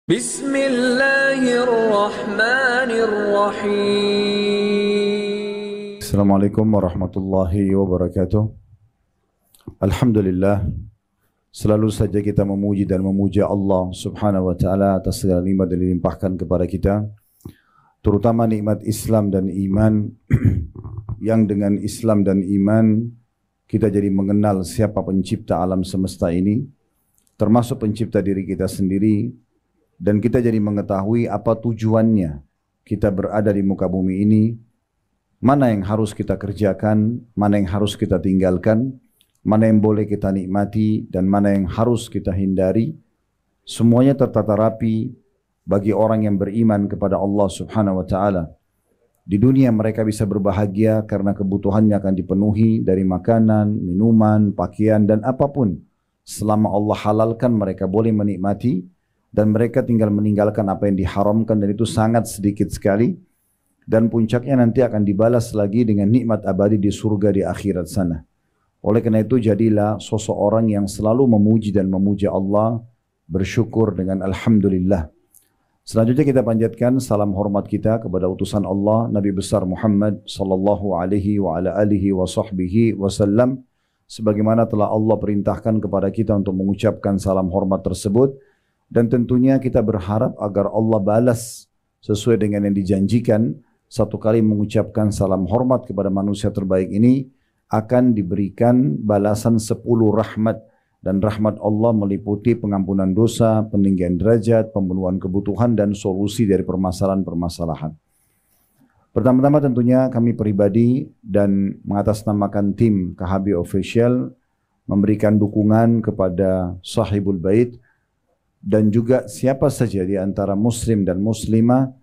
Bismillahirrahmanirrahim. Assalamualaikum warahmatullahi wabarakatuh. Alhamdulillah, selalu saja kita memuji dan memuja Allah subhanahu wa ta'ala atas segala nikmat yang dilimpahkan kepada kita, terutama nikmat Islam dan iman, yang dengan Islam dan iman kita jadi mengenal siapa pencipta alam semesta ini, termasuk pencipta diri kita sendiri, dan kita jadi mengetahui apa tujuannya kita berada di muka bumi ini, mana yang harus kita kerjakan, mana yang harus kita tinggalkan, mana yang boleh kita nikmati, dan mana yang harus kita hindari. Semuanya tertata rapi bagi orang yang beriman kepada Allah subhanahu wa ta'ala. Di dunia mereka bisa berbahagia karena kebutuhannya akan dipenuhi dari makanan, minuman, pakaian, dan apapun. Selama Allah halalkan, mereka boleh menikmati, dan mereka tinggal meninggalkan apa yang diharamkan, dan itu sangat sedikit sekali. Dan puncaknya nanti akan dibalas lagi dengan nikmat abadi di surga di akhirat sana. Oleh karena itu jadilah seseorang yang selalu memuji dan memuja Allah, bersyukur dengan Alhamdulillah. Selanjutnya kita panjatkan salam hormat kita kepada utusan Allah Nabi besar Muhammad sallallahu alaihi wa ala alihi wa sahbihi wasallam, sebagaimana telah Allah perintahkan kepada kita untuk mengucapkan salam hormat tersebut. Dan tentunya kita berharap agar Allah balas sesuai dengan yang dijanjikan. Satu kali mengucapkan salam hormat kepada manusia terbaik ini akan diberikan balasan 10 rahmat. Dan rahmat Allah meliputi pengampunan dosa, peninggian derajat, pemenuhan kebutuhan, dan solusi dari permasalahan-permasalahan. Pertama-tama tentunya kami pribadi dan mengatasnamakan tim KHB Official memberikan dukungan kepada Sahibul Bait dan juga siapa saja di antara muslim dan muslimah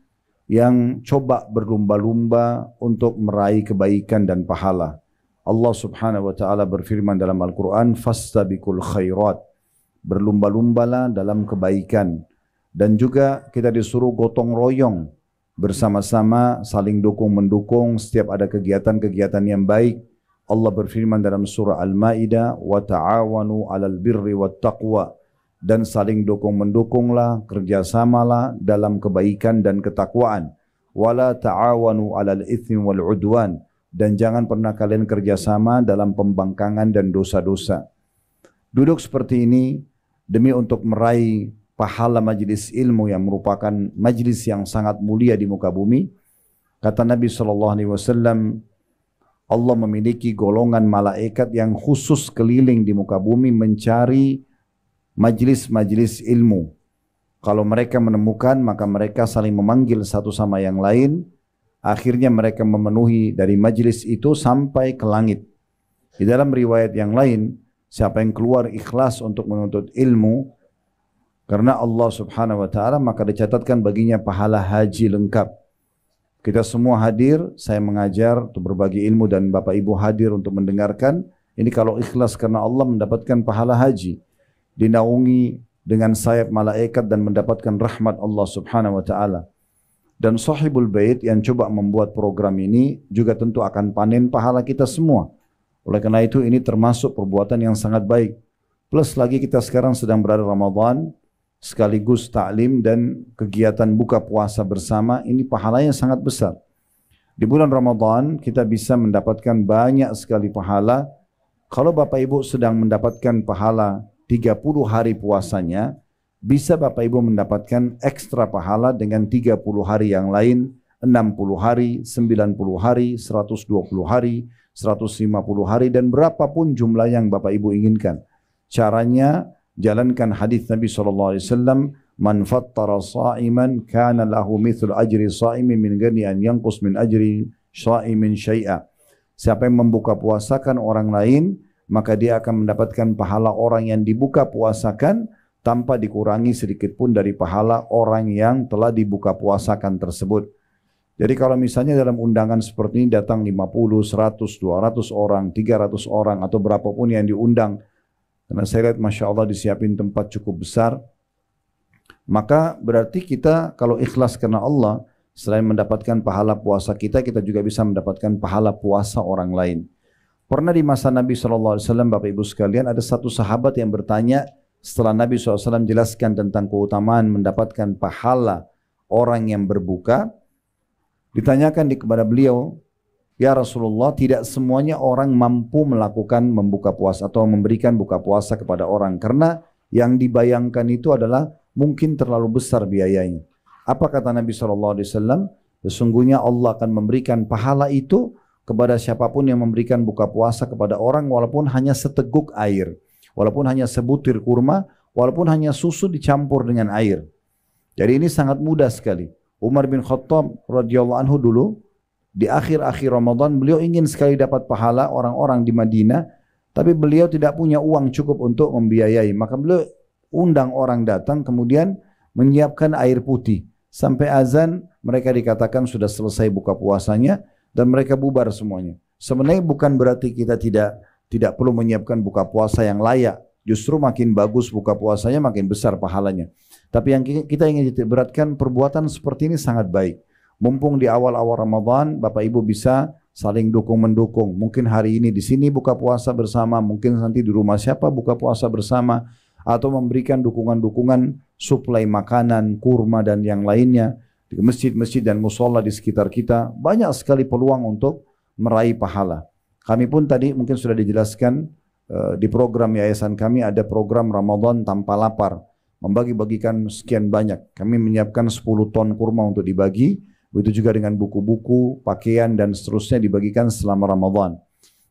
yang coba berlumba-lumba untuk meraih kebaikan dan pahala. Allah subhanahu wa ta'ala berfirman dalam Al-Quran, fastabiqul khairat, berlumba-lumbalah dalam kebaikan. Dan juga kita disuruh gotong royong, bersama-sama saling dukung-mendukung setiap ada kegiatan-kegiatan yang baik. Allah berfirman dalam surah Al-Ma'idah, wa ta'awanu 'alal birri wat taqwa, dan saling dukung-mendukunglah, kerjasamalah dalam kebaikan dan ketakwaan. Wala ta'awanu 'alal itsmi wal 'udwan, dan jangan pernah kalian kerjasama dalam pembangkangan dan dosa-dosa. Duduk seperti ini demi untuk meraih pahala majlis ilmu yang merupakan majlis yang sangat mulia di muka bumi. Kata Nabi SAW, Allah memiliki golongan malaikat yang khusus keliling di muka bumi mencari majlis-majlis ilmu. Kalau mereka menemukan, maka mereka saling memanggil satu sama yang lain. Akhirnya mereka memenuhi dari majlis itu sampai ke langit. Di dalam riwayat yang lain, siapa yang keluar ikhlas untuk menuntut ilmu karena Allah subhanahu wa ta'ala, maka dicatatkan baginya pahala haji lengkap. Kita semua hadir, saya mengajar untuk berbagi ilmu, dan Bapak Ibu hadir untuk mendengarkan. Ini kalau ikhlas karena Allah mendapatkan pahala haji, dinaungi dengan sayap malaikat dan mendapatkan rahmat Allah subhanahu wa ta'ala. Dan Sahibul Bait yang coba membuat program ini juga tentu akan panen pahala kita semua. Oleh karena itu ini termasuk perbuatan yang sangat baik. Plus lagi kita sekarang sedang berada Ramadan, sekaligus ta'lim dan kegiatan buka puasa bersama, ini pahalanya sangat besar. Di bulan Ramadan kita bisa mendapatkan banyak sekali pahala. Kalau Bapak Ibu sedang mendapatkan pahala 30 hari puasanya, bisa Bapak Ibu mendapatkan ekstra pahala dengan 30 hari yang lain, 60 hari, 90 hari, 120 hari, 150 hari, dan berapapun jumlah yang Bapak Ibu inginkan. Caranya, jalankan hadis Nabi SAW, man fattara sa'iman kana lahu mithlu ajri sa'imin min ghairi an yanqus min ajri sa'imin syai'a. Siapa yang membuka puasakan orang lain, maka dia akan mendapatkan pahala orang yang dibuka puasakan tanpa dikurangi sedikit pun dari pahala orang yang telah dibuka puasakan tersebut. Jadi kalau misalnya dalam undangan seperti ini datang 50, 100, 200 orang, 300 orang atau berapapun yang diundang, karena saya lihat Masya Allah disiapin tempat cukup besar, maka berarti kita kalau ikhlas karena Allah, selain mendapatkan pahala puasa kita, kita juga bisa mendapatkan pahala puasa orang lain. Pernah di masa Nabi SAW, Bapak Ibu sekalian, ada satu sahabat yang bertanya, setelah Nabi SAW jelaskan tentang keutamaan mendapatkan pahala orang yang berbuka, ditanyakan kepada beliau, ya Rasulullah, tidak semuanya orang mampu melakukan membuka puasa atau memberikan buka puasa kepada orang, karena yang dibayangkan itu adalah mungkin terlalu besar biayanya. Apa kata Nabi SAW? Sesungguhnya Allah akan memberikan pahala itu kepada siapapun yang memberikan buka puasa kepada orang, walaupun hanya seteguk air, walaupun hanya sebutir kurma, walaupun hanya susu dicampur dengan air. Jadi ini sangat mudah sekali. Umar bin Khattab radhiyallahu anhu dulu, di akhir-akhir Ramadan beliau ingin sekali dapat pahala orang-orang di Madinah, tapi beliau tidak punya uang cukup untuk membiayai. Maka beliau undang orang datang, kemudian menyiapkan air putih. Sampai azan mereka dikatakan sudah selesai buka puasanya dan mereka bubar semuanya. Sebenarnya bukan berarti kita tidak perlu menyiapkan buka puasa yang layak. Justru makin bagus buka puasanya makin besar pahalanya. Tapi yang kita ingin beratkan, perbuatan seperti ini sangat baik. Mumpung di awal-awal Ramadan, Bapak Ibu bisa saling dukung-mendukung. Mungkin hari ini di sini buka puasa bersama, mungkin nanti di rumah siapa buka puasa bersama, atau memberikan dukungan-dukungan suplai makanan, kurma dan yang lainnya di masjid-masjid dan musola di sekitar kita. Banyak sekali peluang untuk meraih pahala. Kami pun tadi mungkin sudah dijelaskan di program yayasan kami ada program Ramadan tanpa lapar. Membagi-bagikan sekian banyak. Kami menyiapkan 10 ton kurma untuk dibagi. Begitu juga dengan buku-buku, pakaian dan seterusnya dibagikan selama Ramadan.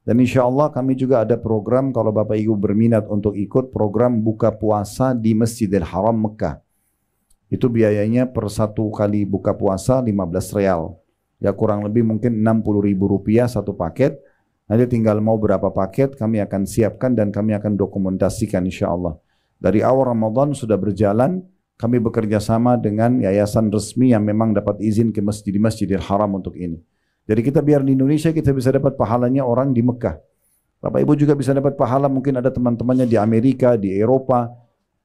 Dan insya Allah kami juga ada program, kalau Bapak Ibu berminat untuk ikut program buka puasa di Masjidil Haram Mekah. Itu biayanya per satu kali buka puasa 15 real. Ya kurang lebih mungkin 60.000 rupiah satu paket. Nanti tinggal mau berapa paket kami akan siapkan dan kami akan dokumentasikan insya Allah. Dari awal Ramadan sudah berjalan, kami bekerja sama dengan yayasan resmi yang memang dapat izin ke Masjidil Haram untuk ini. Jadi kita biar di Indonesia kita bisa dapat pahalanya orang di Mekah. Bapak Ibu juga bisa dapat pahala, mungkin ada teman-temannya di Amerika, di Eropa.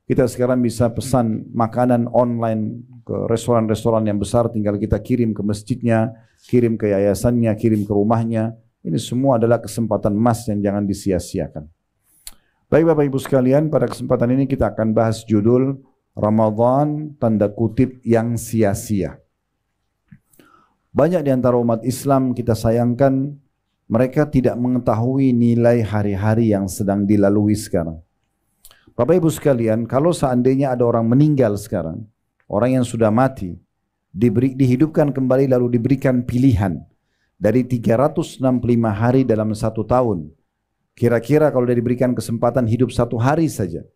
Kita sekarang bisa pesan makanan online ke restoran-restoran yang besar, tinggal kita kirim ke masjidnya, kirim ke yayasannya, kirim ke rumahnya. Ini semua adalah kesempatan emas yang jangan disia-siakan. Baik Bapak Ibu sekalian, pada kesempatan ini kita akan bahas judul Ramadan tanda kutip yang sia-sia. Banyak di antara umat Islam kita sayangkan mereka tidak mengetahui nilai hari-hari yang sedang dilalui sekarang. Bapak Ibu sekalian, kalau seandainya ada orang meninggal sekarang, orang yang sudah mati, dihidupkan kembali lalu diberikan pilihan dari 365 hari dalam satu tahun. Kira-kira kalau dia diberikan kesempatan hidup satu hari saja,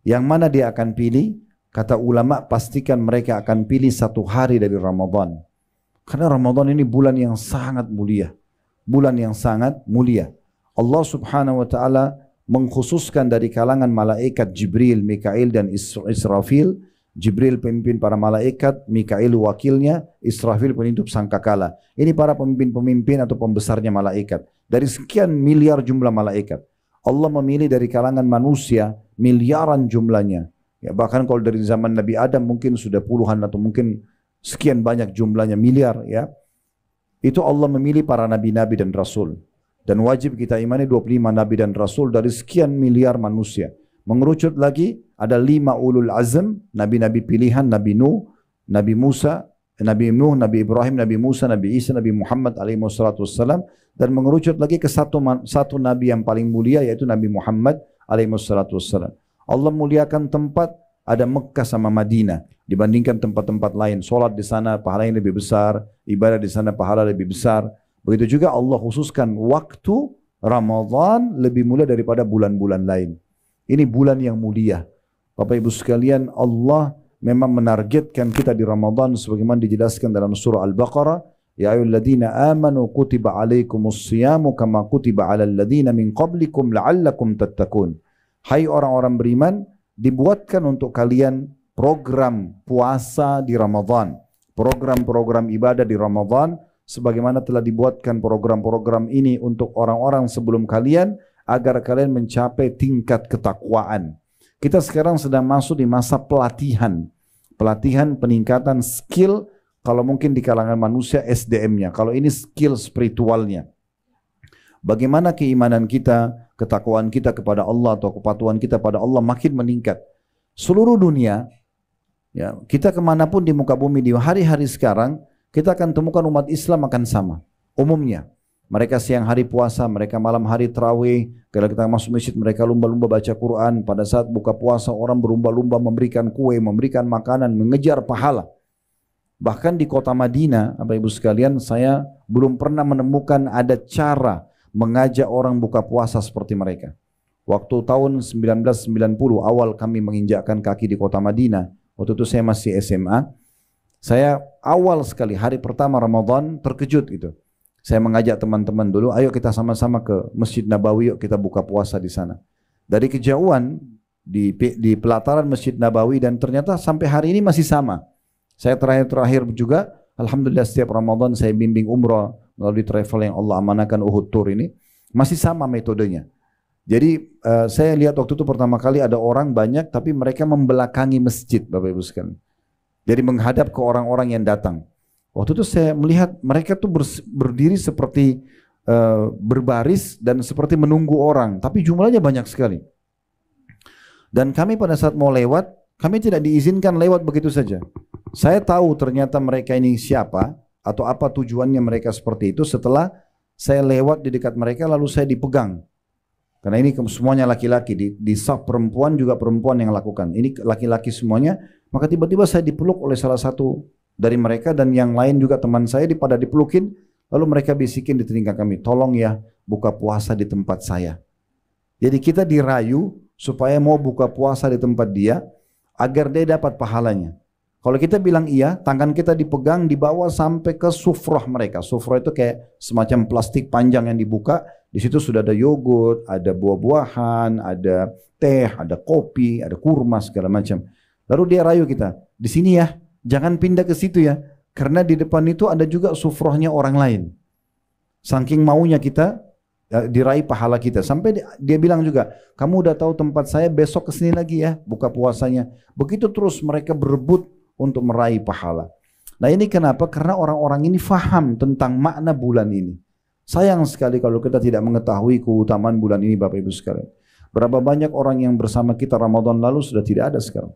yang mana dia akan pilih? Kata ulama, pastikan mereka akan pilih satu hari dari Ramadan. Karena Ramadan ini bulan yang sangat mulia. Bulan yang sangat mulia. Allah subhanahu wa ta'ala mengkhususkan dari kalangan malaikat Jibril, Mikail dan Israfil. Jibril pemimpin para malaikat, Mikail wakilnya, Israfil penutup sangkakala. Ini para pemimpin-pemimpin atau pembesarnya malaikat. Dari sekian miliar jumlah malaikat, Allah memilih dari kalangan manusia miliaran jumlahnya. Ya, bahkan kalau dari zaman Nabi Adam mungkin sudah puluhan atau mungkin sekian banyak jumlahnya, miliar ya. Itu Allah memilih para nabi-nabi dan rasul. Dan wajib kita imani 25 nabi dan rasul dari sekian miliar manusia. Mengerucut lagi ada 5 ulul azm, nabi-nabi pilihan, Nabi Nuh, Nabi Musa, Nabi Nuh, Nabi Ibrahim, Nabi Musa, Nabi Isa, Nabi Muhammad alaihi wassalam, dan mengerucut lagi ke satu nabi yang paling mulia yaitu Nabi Muhammad alaihi wassalam. Allah muliakan tempat ada Mekah sama Madinah dibandingkan tempat-tempat lain. Solat di sana pahalanya lebih besar, ibadah di sana pahala lebih besar. Begitu juga Allah khususkan waktu Ramadan lebih mulia daripada bulan-bulan lain. Ini bulan yang mulia. Bapak Ibu sekalian, Allah memang menargetkan kita di Ramadan sebagaimana dijelaskan dalam surah Al-Baqarah, ya ayyuhalladzina amanu kutiba alaikumus siyamu kama kutiba alal ladzina min qablikum la'allakum tattaqun. Hai orang-orang beriman, dibuatkan untuk kalian program puasa di Ramadan, program-program ibadah di Ramadan, sebagaimana telah dibuatkan program-program ini untuk orang-orang sebelum kalian, agar kalian mencapai tingkat ketakwaan. Kita sekarang sedang masuk di masa pelatihan, peningkatan skill, kalau mungkin di kalangan manusia SDM-nya, kalau ini skill spiritualnya. Bagaimana keimanan kita, ketakwaan kita kepada Allah atau kepatuhan kita pada Allah makin meningkat. Seluruh dunia, ya, kita kemanapun di muka bumi di hari-hari sekarang, kita akan temukan umat Islam akan sama. Umumnya, mereka siang hari puasa, mereka malam hari tarawih. Kalau kita masuk masjid, mereka lumba-lumba baca Quran. Pada saat buka puasa, orang berlumba-lumba memberikan kue, memberikan makanan, mengejar pahala. Bahkan di kota Madinah, Bapak Ibu sekalian, saya belum pernah menemukan ada cara mengajak orang buka puasa seperti mereka. Waktu tahun 1990 awal kami menginjakkan kaki di kota Madinah, waktu itu saya masih SMA, saya awal sekali hari pertama Ramadan terkejut gitu. Saya mengajak teman-teman dulu, ayo kita sama-sama ke Masjid Nabawi, yuk kita buka puasa di sana. Dari kejauhan di pelataran Masjid Nabawi, dan ternyata sampai hari ini masih sama. Saya terakhir juga, alhamdulillah setiap Ramadan saya bimbing umrah melalui travel yang Allah amanahkan, Uhud Tour ini, masih sama metodenya. Jadi saya lihat waktu itu pertama kali ada orang banyak, tapi mereka membelakangi masjid, Bapak Ibu sekalian. Jadi menghadap ke orang-orang yang datang. Waktu itu saya melihat mereka tuh berdiri seperti berbaris dan seperti menunggu orang, tapi jumlahnya banyak sekali. Dan kami pada saat mau lewat, kami tidak diizinkan lewat begitu saja. Saya tahu ternyata mereka ini siapa atau apa tujuannya mereka seperti itu setelah saya lewat di dekat mereka lalu saya dipegang. Karena ini semuanya laki-laki, di saf perempuan juga perempuan yang lakukan. Ini laki-laki semuanya, maka tiba-tiba saya dipeluk oleh salah satu dari mereka dan yang lain juga teman saya pada dipelukin, lalu mereka bisikin di telinga kami, tolong ya buka puasa di tempat saya. Jadi kita dirayu supaya mau buka puasa di tempat dia agar dia dapat pahalanya. Kalau kita bilang iya, tangan kita dipegang dibawa sampai ke sufrah mereka. Sufrah itu kayak semacam plastik panjang yang dibuka. Di situ sudah ada yogurt, ada buah-buahan, ada teh, ada kopi, ada kurma segala macam. Lalu dia rayu kita, di sini ya, jangan pindah ke situ ya, karena di depan itu ada juga sufrahnya orang lain. Saking maunya kita diraih pahala kita. Sampai dia bilang juga, kamu udah tahu tempat saya, besok kesini lagi ya, buka puasanya. Begitu terus mereka berebut untuk meraih pahala. Nah ini kenapa? Karena orang-orang ini faham tentang makna bulan ini. Sayang sekali kalau kita tidak mengetahui keutamaan bulan ini, Bapak Ibu sekalian. Berapa banyak orang yang bersama kita Ramadan lalu sudah tidak ada sekarang.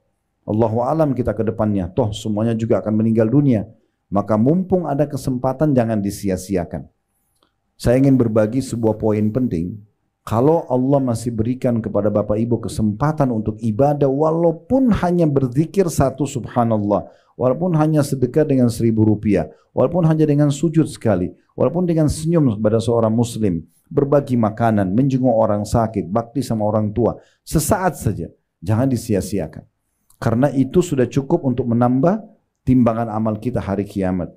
Allahu alam kita ke depannya. Toh semuanya juga akan meninggal dunia. Maka mumpung ada kesempatan jangan disia-siakan. Saya ingin berbagi sebuah poin penting. Kalau Allah masih berikan kepada Bapak Ibu kesempatan untuk ibadah walaupun hanya berzikir satu subhanallah, walaupun hanya sedekah dengan 1.000 rupiah, walaupun hanya dengan sujud sekali, walaupun dengan senyum kepada seorang muslim, berbagi makanan, menjenguk orang sakit, bakti sama orang tua, sesaat saja, jangan disia-siakan. Karena itu sudah cukup untuk menambah timbangan amal kita hari kiamat.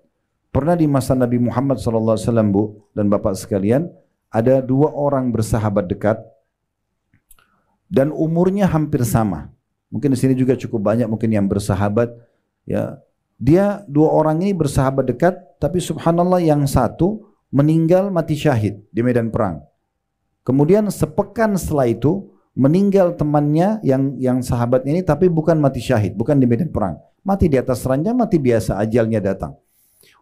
Pernah di masa Nabi Muhammad SAW, Bu dan Bapak sekalian, ada 2 orang bersahabat dekat dan umurnya hampir sama. Mungkin di sini juga cukup banyak mungkin yang bersahabat. Ya, dia 2 orang ini bersahabat dekat, tapi subhanallah yang satu meninggal mati syahid di medan perang. Kemudian sepekan setelah itu meninggal temannya yang sahabatnya ini, tapi bukan mati syahid, bukan di medan perang, mati di atas ranjang, mati biasa, ajalnya datang.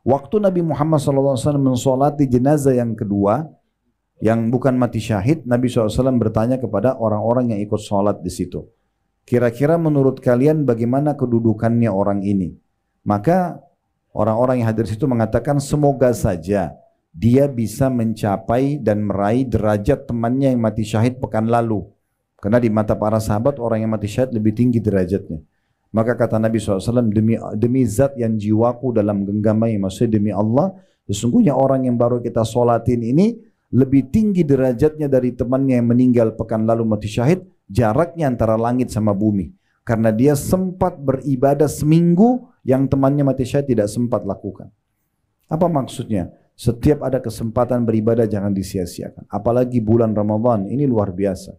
Waktu Nabi Muhammad SAW mensolati jenazah yang kedua, yang bukan mati syahid, Nabi SAW bertanya kepada orang-orang yang ikut sholat di situ. Kira-kira menurut kalian bagaimana kedudukannya orang ini? Maka orang-orang yang hadir di situ mengatakan semoga saja dia bisa mencapai dan meraih derajat temannya yang mati syahid pekan lalu. Karena di mata para sahabat orang yang mati syahid lebih tinggi derajatnya. Maka kata Nabi SAW, demi zat yang jiwaku dalam genggamnya, maksudnya demi Allah, sesungguhnya orang yang baru kita sholatin ini lebih tinggi derajatnya dari temannya yang meninggal pekan lalu mati syahid, jaraknya antara langit sama bumi. Karena dia sempat beribadah seminggu yang temannya mati syahid tidak sempat lakukan. Apa maksudnya? Setiap ada kesempatan beribadah jangan disia-siakan. Apalagi bulan Ramadan, ini luar biasa.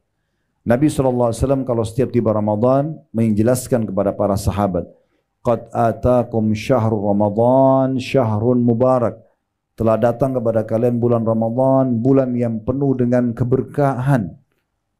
Nabi SAW kalau setiap tiba Ramadan menjelaskan kepada para sahabat, Qad atakum syahrul Ramadan syahrun mubarak. Telah datang kepada kalian bulan Ramadan, bulan yang penuh dengan keberkahan.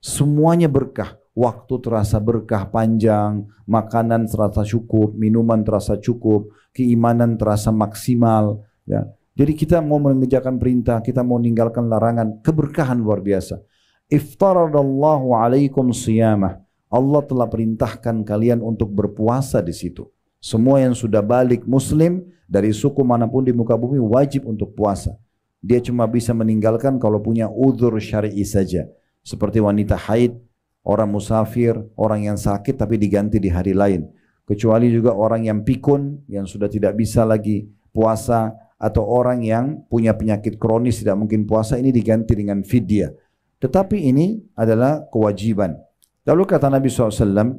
Semuanya berkah. Waktu terasa berkah panjang, makanan terasa cukup, minuman terasa cukup, keimanan terasa maksimal. Ya. Jadi kita mau mengerjakan perintah, kita mau meninggalkan larangan, keberkahan luar biasa. Iftaradallahu alaikum siyamah Allah telah perintahkan kalian untuk berpuasa di situ. Semua yang sudah balik muslim dari suku manapun di muka bumi wajib untuk puasa. Dia cuma bisa meninggalkan kalau punya udzur syar'i saja. Seperti wanita haid, orang musafir, orang yang sakit tapi diganti di hari lain. Kecuali juga orang yang pikun, yang sudah tidak bisa lagi puasa, atau orang yang punya penyakit kronis tidak mungkin puasa, ini diganti dengan fidyah. Tetapi ini adalah kewajiban. Lalu kata Nabi SAW,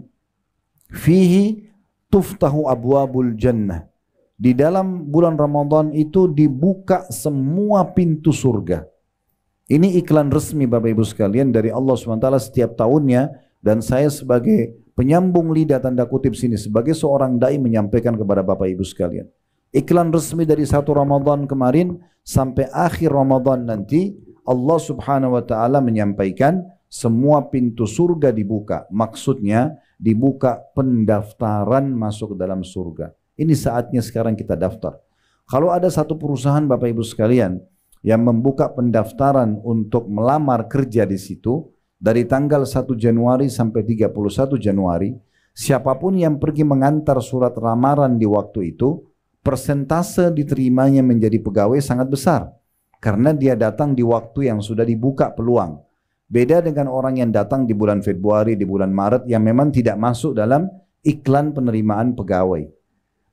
fihi tuftahu abwabul jannah. Di dalam bulan Ramadan itu dibuka semua pintu surga. Ini iklan resmi Bapak Ibu sekalian dari Allah SWT setiap tahunnya, dan saya sebagai penyambung lidah tanda kutip sini, sebagai seorang dai menyampaikan kepada Bapak Ibu sekalian. Iklan resmi dari 1 Ramadan kemarin sampai akhir Ramadan nanti, Allah Subhanahu wa taala menyampaikan semua pintu surga dibuka. Maksudnya dibuka pendaftaran masuk ke dalam surga. Ini saatnya sekarang kita daftar. Kalau ada satu perusahaan Bapak Ibu sekalian yang membuka pendaftaran untuk melamar kerja di situ dari tanggal 1 Januari sampai 31 Januari, siapapun yang pergi mengantar surat lamaran di waktu itu, persentase diterimanya menjadi pegawai sangat besar karena dia datang di waktu yang sudah dibuka peluang. Beda dengan orang yang datang di bulan Februari, di bulan Maret yang memang tidak masuk dalam iklan penerimaan pegawai.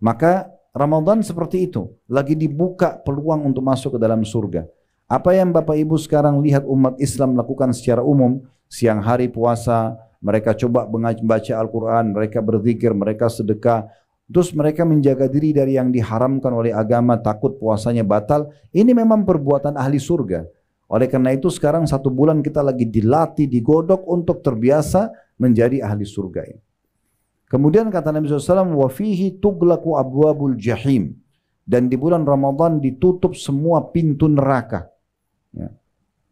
Maka Ramadan seperti itu, lagi dibuka peluang untuk masuk ke dalam surga. Apa yang Bapak Ibu sekarang lihat umat Islam lakukan secara umum, siang hari puasa, mereka coba membaca Al-Quran, mereka berzikir, mereka sedekah, terus mereka menjaga diri dari yang diharamkan oleh agama, takut puasanya batal. Ini memang perbuatan ahli surga. Oleh karena itu sekarang 1 bulan kita lagi dilatih, digodok untuk terbiasa menjadi ahli surga ini. Kemudian kata Nabi SAW, wa fihi tughlaqu abwabul jahim. Dan di bulan Ramadan ditutup semua pintu neraka. Ya.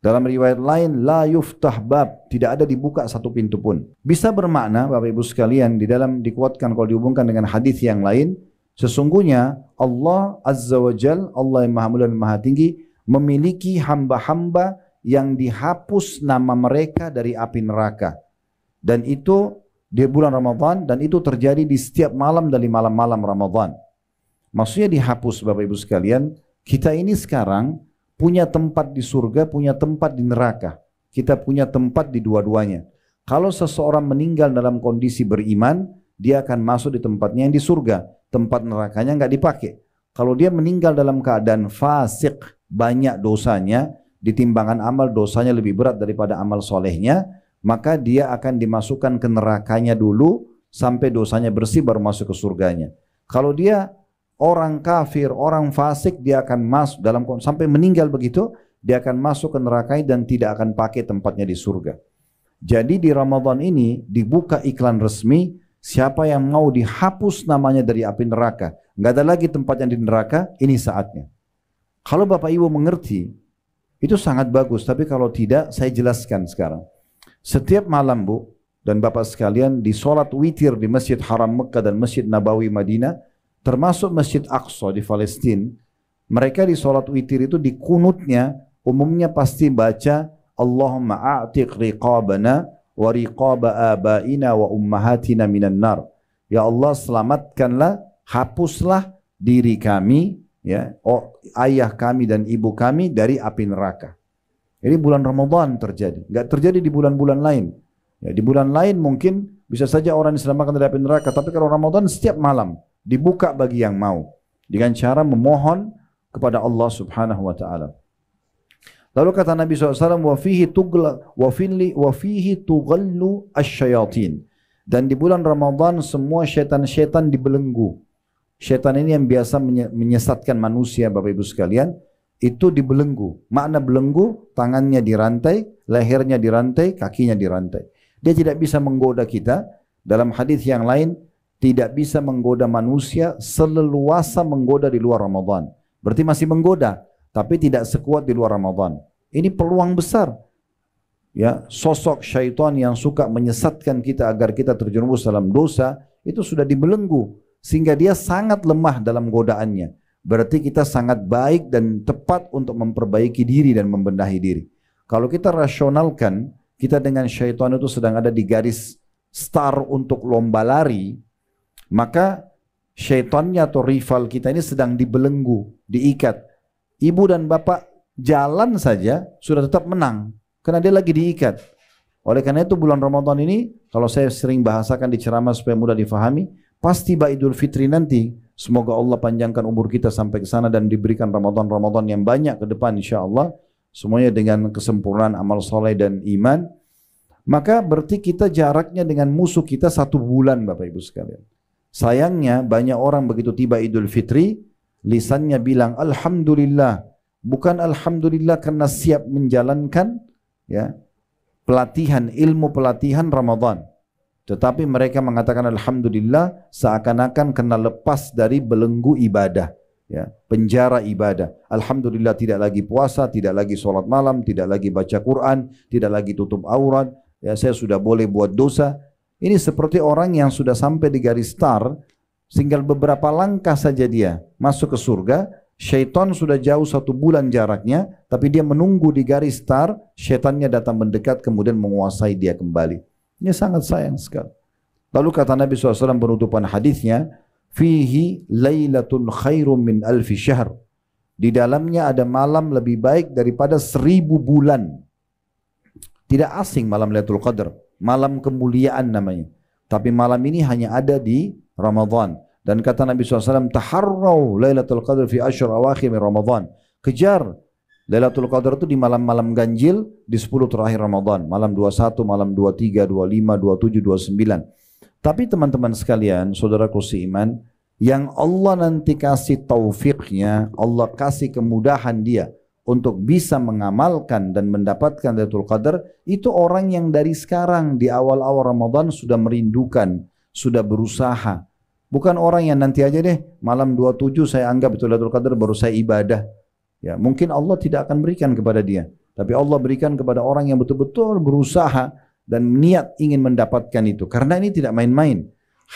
Dalam riwayat lain, la yuftah bab, tidak ada dibuka satu pintu pun. Bisa bermakna Bapak Ibu sekalian, di dalam dikuatkan kalau dihubungkan dengan hadis yang lain, sesungguhnya Allah Azza wa Jal, Allah yang Maha Mulia dan Maha Tinggi, memiliki hamba-hamba yang dihapus nama mereka dari api neraka. Dan itu di bulan Ramadan, dan itu terjadi di setiap malam dari malam-malam Ramadan. Maksudnya dihapus Bapak Ibu sekalian, kita ini sekarang punya tempat di surga, punya tempat di neraka. Kita punya tempat di dua-duanya. Kalau seseorang meninggal dalam kondisi beriman, dia akan masuk di tempatnya yang di surga. Tempat nerakanya nggak dipakai. Kalau dia meninggal dalam keadaan fasik, banyak dosanya, ditimbangan amal dosanya lebih berat daripada amal solehnya, maka dia akan dimasukkan ke nerakanya dulu sampai dosanya bersih baru masuk ke surganya. Kalau dia orang kafir, orang fasik, dia akan masuk dalam sampai meninggal begitu, dia akan masuk ke neraka dan tidak akan pakai tempatnya di surga. Jadi di Ramadan ini dibuka iklan resmi, siapa yang mau dihapus namanya dari api neraka, nggak ada lagi tempatnya di neraka, ini saatnya. Kalau Bapak Ibu mengerti, itu sangat bagus. Tapi kalau tidak, saya jelaskan sekarang. Setiap malam Bu dan Bapak sekalian di sholat witir di Masjid Haram Mekah dan Masjid Nabawi Madinah, termasuk Masjid Aqsa di Palestina, mereka di sholat witir itu di kunutnya umumnya pasti baca Allahumma a'tiq riqabana wa riqaba abaina wa ummahatina minan nar. Ya Allah, selamatkanlah, hapuslah diri kami, ya, ayah kami dan ibu kami dari api neraka. Ini bulan Ramadan terjadi, nggak terjadi di bulan-bulan lain. Ya, di bulan lain mungkin bisa saja orang diselamatkan dari api neraka, tapi kalau Ramadan setiap malam dibuka bagi yang mau dengan cara memohon kepada Allah Subhanahu wa taala. Lalu kata Nabi SAW, wa fihi tughallu asyayatin. Dan di bulan Ramadan semua syaitan-syaitan dibelenggu. Syaitan ini yang biasa menyesatkan manusia Bapak Ibu sekalian, itu dibelenggu. Makna belenggu, tangannya dirantai, lehernya dirantai, kakinya dirantai. Dia tidak bisa menggoda kita. Dalam hadis yang lain, tidak bisa menggoda manusia seleluasa menggoda di luar Ramadan. Berarti masih menggoda, tapi tidak sekuat di luar Ramadan. Ini peluang besar. Ya, sosok syaitan yang suka menyesatkan kita agar kita terjerumus dalam dosa, itu sudah dibelenggu. Sehingga dia sangat lemah dalam godaannya. Berarti kita sangat baik dan tepat untuk memperbaiki diri dan membenahi diri. Kalau kita rasionalkan, kita dengan syaitan itu sedang ada di garis start untuk lomba lari, maka syaitannya atau rival kita ini sedang dibelenggu, diikat. Ibu dan bapak jalan saja sudah tetap menang karena dia lagi diikat. Oleh karena itu bulan Ramadan ini, kalau saya sering bahasakan di ceramah supaya mudah difahami, pas tiba Idul Fitri nanti, semoga Allah panjangkan umur kita sampai ke sana dan diberikan Ramadan yang banyak ke depan insya-Allah, semuanya dengan kesempurnaan amal soleh dan iman. Maka berarti kita jaraknya dengan musuh kita 1 bulan, Bapak Ibu sekalian. Sayangnya banyak orang begitu tiba Idul Fitri, lisannya bilang Alhamdulillah, bukan Alhamdulillah karena siap menjalankan ya ilmu pelatihan Ramadan, tetapi mereka mengatakan Alhamdulillah seakan-akan kena lepas dari belenggu ibadah, ya, penjara ibadah. Alhamdulillah tidak lagi puasa, tidak lagi sholat malam, tidak lagi baca Quran, tidak lagi tutup aurat, ya, saya sudah boleh buat dosa. Ini seperti orang yang sudah sampai di garis start, tinggal beberapa langkah saja dia masuk ke surga. Syaitan sudah jauh 1 bulan jaraknya, tapi dia menunggu di garis start, syaitannya datang mendekat kemudian menguasai dia kembali. Ini sangat sayang sekali. Lalu kata Nabi SAW penutupan hadisnya, fihi lailatun khairum min alfi syahr. Di dalamnya ada malam lebih baik daripada 1000 bulan. Tidak asing malam Lailatul Qadar, malam kemuliaan namanya. Tapi malam ini hanya ada di Ramadan. Dan kata Nabi SAW, taharraw Lailatul Qadar fi ashr awakhir min Ramadan. Kejar Lailatul Qadar itu di malam-malam ganjil di 10 terakhir Ramadan. Malam 21, malam 23, 25, 27, 29. Tapi teman-teman sekalian, saudaraku seiman, yang Allah nanti kasih taufiknya, Allah kasih kemudahan dia untuk bisa mengamalkan dan mendapatkan Lailatul Qadar, itu orang yang dari sekarang di awal-awal Ramadan sudah merindukan, sudah berusaha. Bukan orang yang nanti aja deh malam 27 saya anggap itu Lailatul Qadar baru saya ibadah. Ya, mungkin Allah tidak akan berikan kepada dia, tapi Allah berikan kepada orang yang betul-betul berusaha dan niat ingin mendapatkan itu. Karena ini tidak main-main.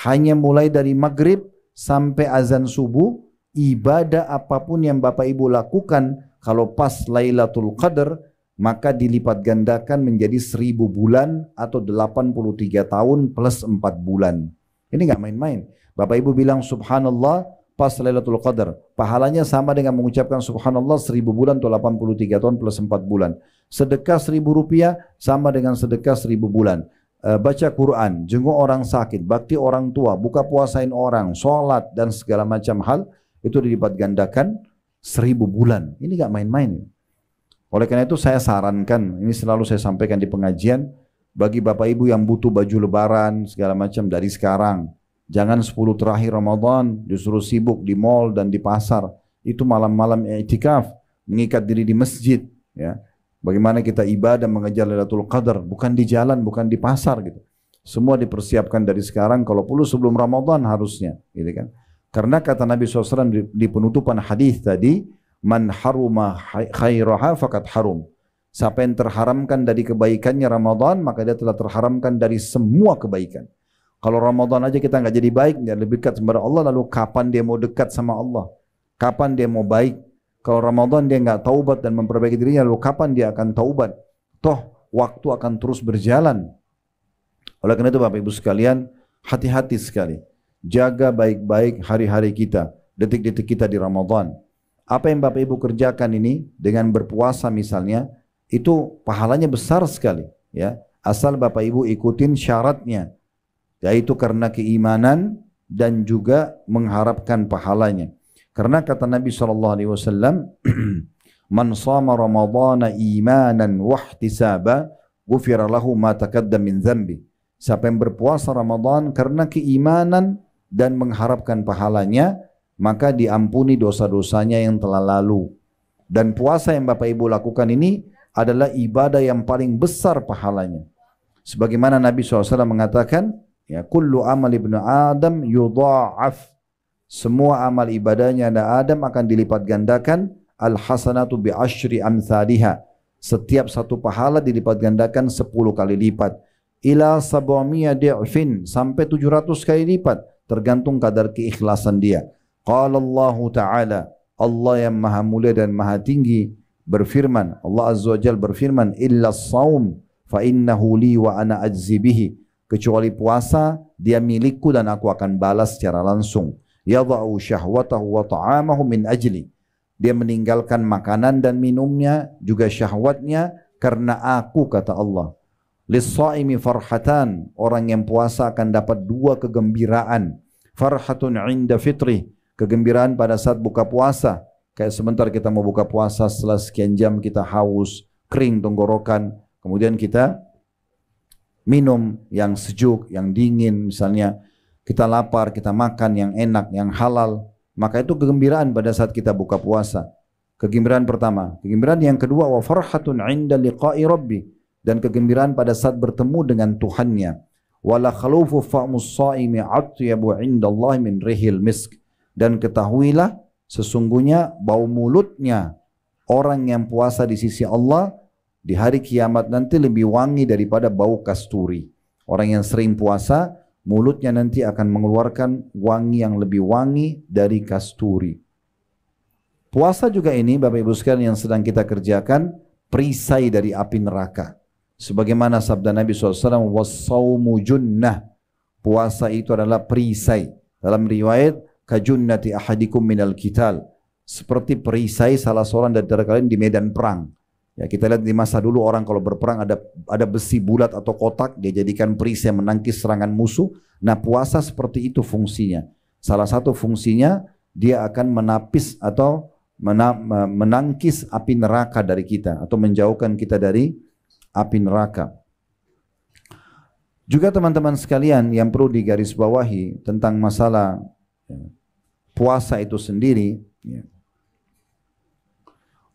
Hanya mulai dari maghrib sampai azan subuh, ibadah apapun yang Bapak Ibu lakukan kalau pas Lailatul Qadar, maka dilipat gandakan menjadi 1000 bulan atau 83 tahun plus 4 bulan. Ini nggak main-main. Bapak Ibu bilang subhanallah pas Lailatul Qadar, pahalanya sama dengan mengucapkan subhanallah 1000 bulan atau 83 tahun plus 4 bulan. Sedekah 1000 rupiah sama dengan sedekah 1000 bulan. Baca Quran, jenguk orang sakit, bakti orang tua, buka puasain orang, sholat dan segala macam hal, itu dilipat gandakan 1000 bulan. Ini nggak main-main. Oleh karena itu saya sarankan, ini selalu saya sampaikan di pengajian, bagi Bapak Ibu yang butuh baju lebaran segala macam dari sekarang. Jangan 10 terakhir Ramadan disuruh sibuk di mall dan di pasar. Itu malam-malam i'tikaf, mengikat diri di masjid. Ya. Bagaimana kita ibadah mengejar Lailatul Qadar, bukan di jalan, bukan di pasar gitu. Semua dipersiapkan dari sekarang, kalau perlu sebelum Ramadan harusnya. Gitu kan. Karena kata Nabi SAW di penutupan hadis tadi, man haruma khairaha fakat harum. Siapa yang terharamkan dari kebaikannya Ramadan, maka dia telah terharamkan dari semua kebaikan. Kalau Ramadan aja kita nggak jadi baik, nggak lebih dekat kepada Allah, lalu kapan dia mau dekat sama Allah? Kapan dia mau baik? Kalau Ramadan dia nggak taubat dan memperbaiki dirinya, lalu kapan dia akan taubat? Toh waktu akan terus berjalan. Oleh karena itu Bapak Ibu sekalian, hati-hati sekali. Jaga baik-baik hari-hari kita, detik-detik kita di Ramadan. Apa yang Bapak Ibu kerjakan ini dengan berpuasa misalnya, itu pahalanya besar sekali. Ya, asal Bapak Ibu ikutin syaratnya. Yaitu karena keimanan dan juga mengharapkan pahalanya. Karena kata Nabi SAW, man shama ramadhana imanan wahtisaba, ghufira lahu ma taqaddama min dzambi. Siapa yang berpuasa Ramadan karena keimanan dan mengharapkan pahalanya, maka diampuni dosa-dosanya yang telah lalu. Dan puasa yang Bapak Ibu lakukan ini adalah ibadah yang paling besar pahalanya. Sebagaimana Nabi SAW mengatakan, ya, kullu amal ibnu Adam yudha'af. Semua amal ibadahnya Adam akan dilipat gandakan. Al-hasanatu bi asyri amthaliha. Setiap satu pahala dilipat gandakan 10 kali lipat. Ila sab'amiyah di'fin. Sampai 700 kali lipat. Tergantung kadar keikhlasan dia. Qala Allah Ta'ala. Allah yang maha mulia dan maha tinggi berfirman. Allah Azza wa Jalla berfirman. Illa as-sawm fa innahu li wa ana ajzi bihi. kecuali puasa dia milikku dan aku akan balas secara langsung. Yadha'u syahwatahu wa ta'amahu min ajli. Dia meninggalkan makanan dan minumnya juga syahwatnya karena aku, kata Allah. Lis-shaimi farhatan, orang yang puasa akan dapat dua kegembiraan. Farhatun 'inda fitrih, kegembiraan pada saat buka puasa. Kayak sebentar kita mau buka puasa, setelah sekian jam kita haus, kering tenggorokan, kemudian kita minum yang sejuk, yang dingin misalnya, kita lapar, kita makan yang enak, yang halal, maka itu kegembiraan pada saat kita buka puasa. Kegembiraan pertama. Kegembiraan yang kedua, wa farhatun 'inda liqa'i rabbi, dan kegembiraan pada saat bertemu dengan Tuhannya. Wala khalufu fa'mus shaimi atyabu 'indallahi min rihil misk, dan ketahuilah sesungguhnya bau mulutnya orang yang puasa di sisi Allah di hari kiamat nanti lebih wangi daripada bau kasturi. Orang yang sering puasa, mulutnya nanti akan mengeluarkan wangi yang lebih wangi dari kasturi. Puasa juga ini, Bapak Ibu sekalian yang sedang kita kerjakan, perisai dari api neraka. Sebagaimana sabda Nabi SAW, was-sawmu junnah. Puasa itu adalah perisai. Dalam riwayat, kajunnati ahadikum minal qital. Seperti perisai salah seorang dari kalian di medan perang. Ya, kita lihat di masa dulu orang kalau berperang ada besi bulat atau kotak, dia jadikan perisai menangkis serangan musuh. Nah, puasa seperti itu fungsinya. Salah satu fungsinya dia akan menapis atau menangkis api neraka dari kita atau menjauhkan kita dari api neraka. Juga teman-teman sekalian yang perlu digarisbawahi tentang masalah puasa itu sendiri, ya.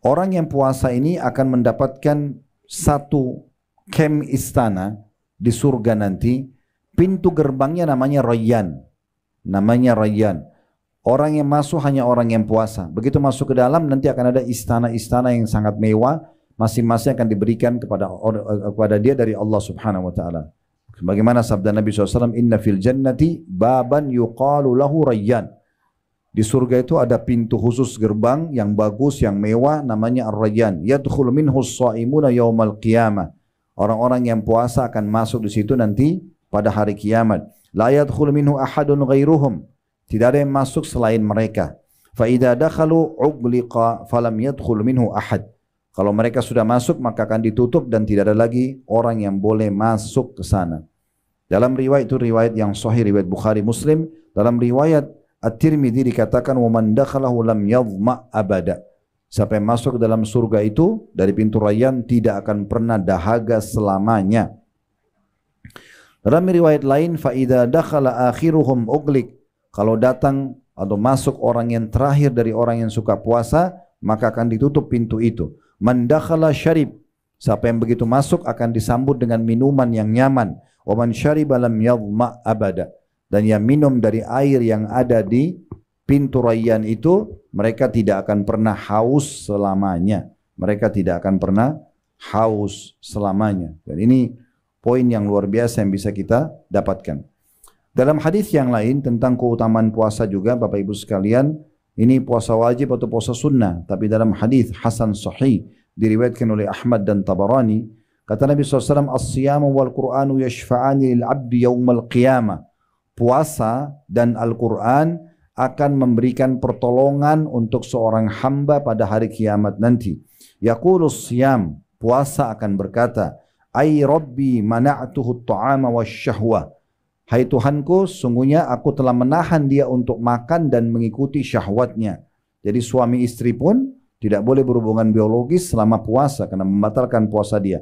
Orang yang puasa ini akan mendapatkan satu kem istana di surga nanti. Pintu gerbangnya namanya Rayyan. Namanya Rayyan. Orang yang masuk hanya orang yang puasa. Begitu masuk ke dalam nanti akan ada istana-istana yang sangat mewah. Masing-masing akan diberikan kepada dia dari Allah Subhanahu wa taala. Sebagaimana sabda Nabi SAW, inna fil jannati baban yuqalu lahu Rayyan. Di surga itu ada pintu khusus gerbang yang bagus, yang mewah, namanya Ar-Rayyan. Yadkhulu minhu as-shaimuna yaumal qiyamah. Orang-orang yang puasa akan masuk di situ nanti pada hari kiamat. La yadkhulu minhu ahadun ghairuhum. Tidak ada yang masuk selain mereka. Fa idza dakhalu ughliqa falam yadkhul minhu ahad. Kalau mereka sudah masuk maka akan ditutup dan tidak ada lagi orang yang boleh masuk ke sana. Dalam riwayat itu riwayat yang sahih, riwayat Bukhari Muslim, dalam riwayat At-Tirmidzi dikatakan wa man dakhalahu lam yadhma abada. Siapa yang masuk ke dalam surga itu dari pintu Rayyan tidak akan pernah dahaga selamanya. Dalam riwayat lain fa idza dakhala akhiruhum ughliq. Kalau datang atau masuk orang yang terakhir dari orang yang suka puasa, maka akan ditutup pintu itu. Man dakhala syarib. Siapa yang begitu masuk akan disambut dengan minuman yang nyaman. Wa man syariba lam yadhma abada. Dan yang minum dari air yang ada di pintu Rayyan itu, mereka tidak akan pernah haus selamanya. Mereka tidak akan pernah haus selamanya. Dan ini poin yang luar biasa yang bisa kita dapatkan. Dalam hadis yang lain tentang keutamaan puasa juga, Bapak Ibu sekalian, ini puasa wajib atau puasa sunnah. Tapi dalam hadis Hasan Sahih, diriwayatkan oleh Ahmad dan Tabarani, kata Nabi SAW, as-siyamu wal Qur'anu yashfa'ani lil abdi yawmal qiyamah. Puasa dan Al-Quran akan memberikan pertolongan untuk seorang hamba pada hari kiamat nanti. Yaqulus siyam, puasa akan berkata, ay rabbi mana'tuhu at-ta'ama wasyahwa. Hai Tuhanku, sungguhnya aku telah menahan dia untuk makan dan mengikuti syahwatnya. Jadi suami istri pun tidak boleh berhubungan biologis selama puasa karena membatalkan puasa dia.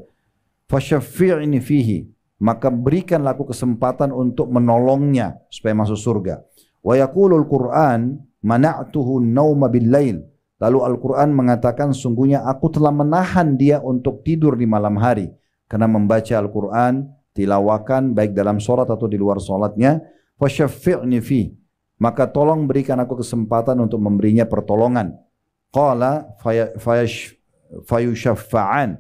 Fasyaffi'ni fihi, maka berikanlah aku kesempatan untuk menolongnya supaya masuk surga. Wa yaqulul Qur'an mana'tuhu an-nauma bil-lail. Lalu Al-Quran mengatakan sungguhnya aku telah menahan dia untuk tidur di malam hari karena membaca Al-Quran, tilawakan baik dalam sholat atau di luar sholatnya. Fasyaffi'ni fi, maka tolong berikan aku kesempatan untuk memberinya pertolongan. Qala fayushaffa'an.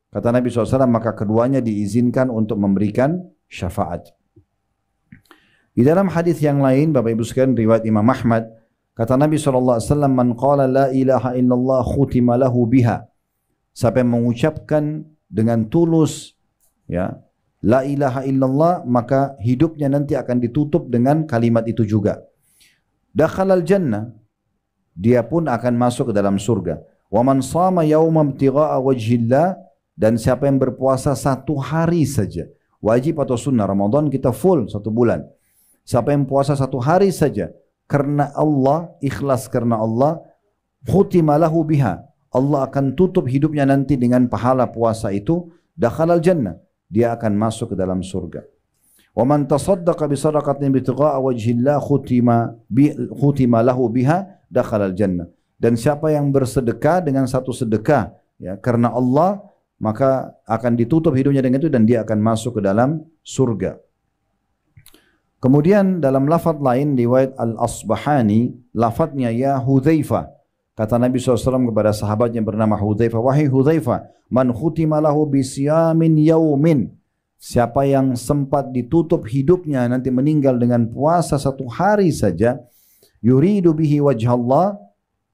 Kata Nabi SAW, maka keduanya diizinkan untuk memberikan syafaat. Di dalam hadis yang lain, Bapak Ibu sekalian, riwayat Imam Ahmad, kata Nabi SAW, man qala la ilaha illallah khutima lahu biha. Siapa yang mengucapkan dengan tulus, ya, la ilaha illallah, maka hidupnya nanti akan ditutup dengan kalimat itu juga. Dakhalal jannah, dia pun akan masuk ke dalam surga. Wa man shama yawman ibtigha'a wajhillah, dan siapa yang berpuasa satu hari saja, wajib atau sunnah, Ramadan kita full 1 bulan. Siapa yang puasa 1 hari saja karena Allah, ikhlas karena Allah, khutima lahu biha, Allah akan tutup hidupnya nanti dengan pahala puasa itu, dakhalal jannah, dia akan masuk ke dalam surga. Wa man tasaddaqa bi sadaqatin ibtigha'a wajhillah khutima lahu biha dakhalal jannah. Dan siapa yang bersedekah dengan satu sedekah ya karena Allah, maka akan ditutup hidupnya dengan itu dan dia akan masuk ke dalam surga. Kemudian dalam lafaz lain riwayat Al-Asbahani, lafaznya ya Hudzaifah. Kata Nabi SAW kepada sahabatnya bernama Hudzaifah, wahai Hudzaifah, man khutima lahu bisiyamin yaumin, siapa yang sempat ditutup hidupnya nanti meninggal dengan puasa 1 hari saja, yuridu bihi wajh Allah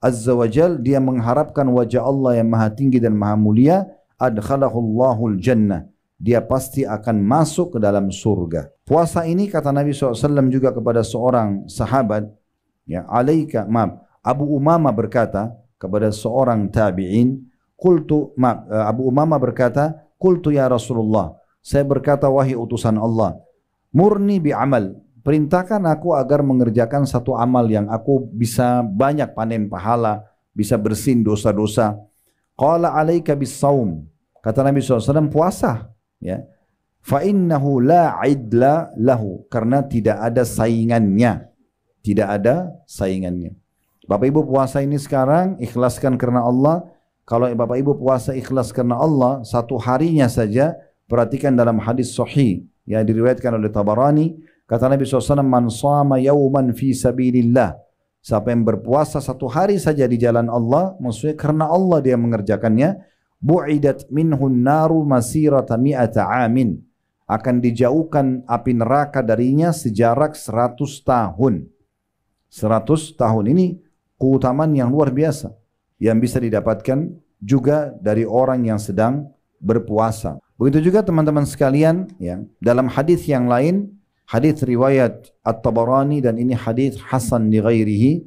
azza wa jal, dia mengharapkan wajah Allah yang maha tinggi dan maha mulia, adkhalahullahu jannah, dia pasti akan masuk ke dalam surga. Puasa ini kata Nabi SAW juga kepada seorang sahabat, ya, Abu Umamah berkata kepada seorang tabi'in, Abu Umamah berkata, qultu ya Rasulullah, saya berkata wahai utusan Allah, murni bi'amal, perintahkan aku agar mengerjakan satu amal yang aku bisa banyak panen pahala, bisa bersin dosa-dosa. Qala alaika bis saum, kata Nabi SAW, puasa, ya. Fa innahu la idla lahu, karena tidak ada saingannya. Tidak ada saingannya. Bapak Ibu puasa ini sekarang ikhlaskan karena Allah. Kalau Bapak Ibu puasa ikhlas karena Allah 1 harinya saja, perhatikan dalam hadis sahih yang diriwayatkan oleh Tabarani, kata Nabi SAW, man shama yawman fi sabilillah, siapa yang berpuasa 1 hari saja di jalan Allah, maksudnya karena Allah dia mengerjakannya, bu'idat minhun naru masirata mi'ata amin, akan dijauhkan api neraka darinya sejarak 100 tahun. 100 tahun ini keutamaan yang luar biasa yang bisa didapatkan juga dari orang yang sedang berpuasa. Begitu juga teman-teman sekalian, ya, dalam hadis yang lain, hadis riwayat At-Tabarani dan ini hadis hasan li ghairihi,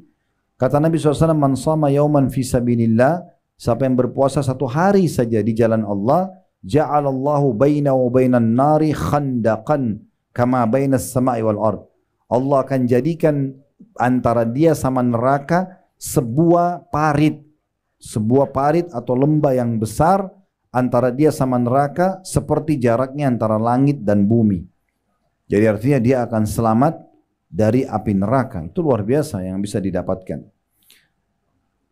kata Nabi SAW, man shama yawman fi sabilillah, siapa yang berpuasa 1 hari saja di jalan Allah, ja'alallahu baina wa bainan nari khandaqan kama bainas sama'i wal ard, Allah akan jadikan antara dia sama neraka sebuah parit atau lembah yang besar antara dia sama neraka seperti jaraknya antara langit dan bumi. Jadi artinya dia akan selamat dari api neraka. Itu luar biasa yang bisa didapatkan.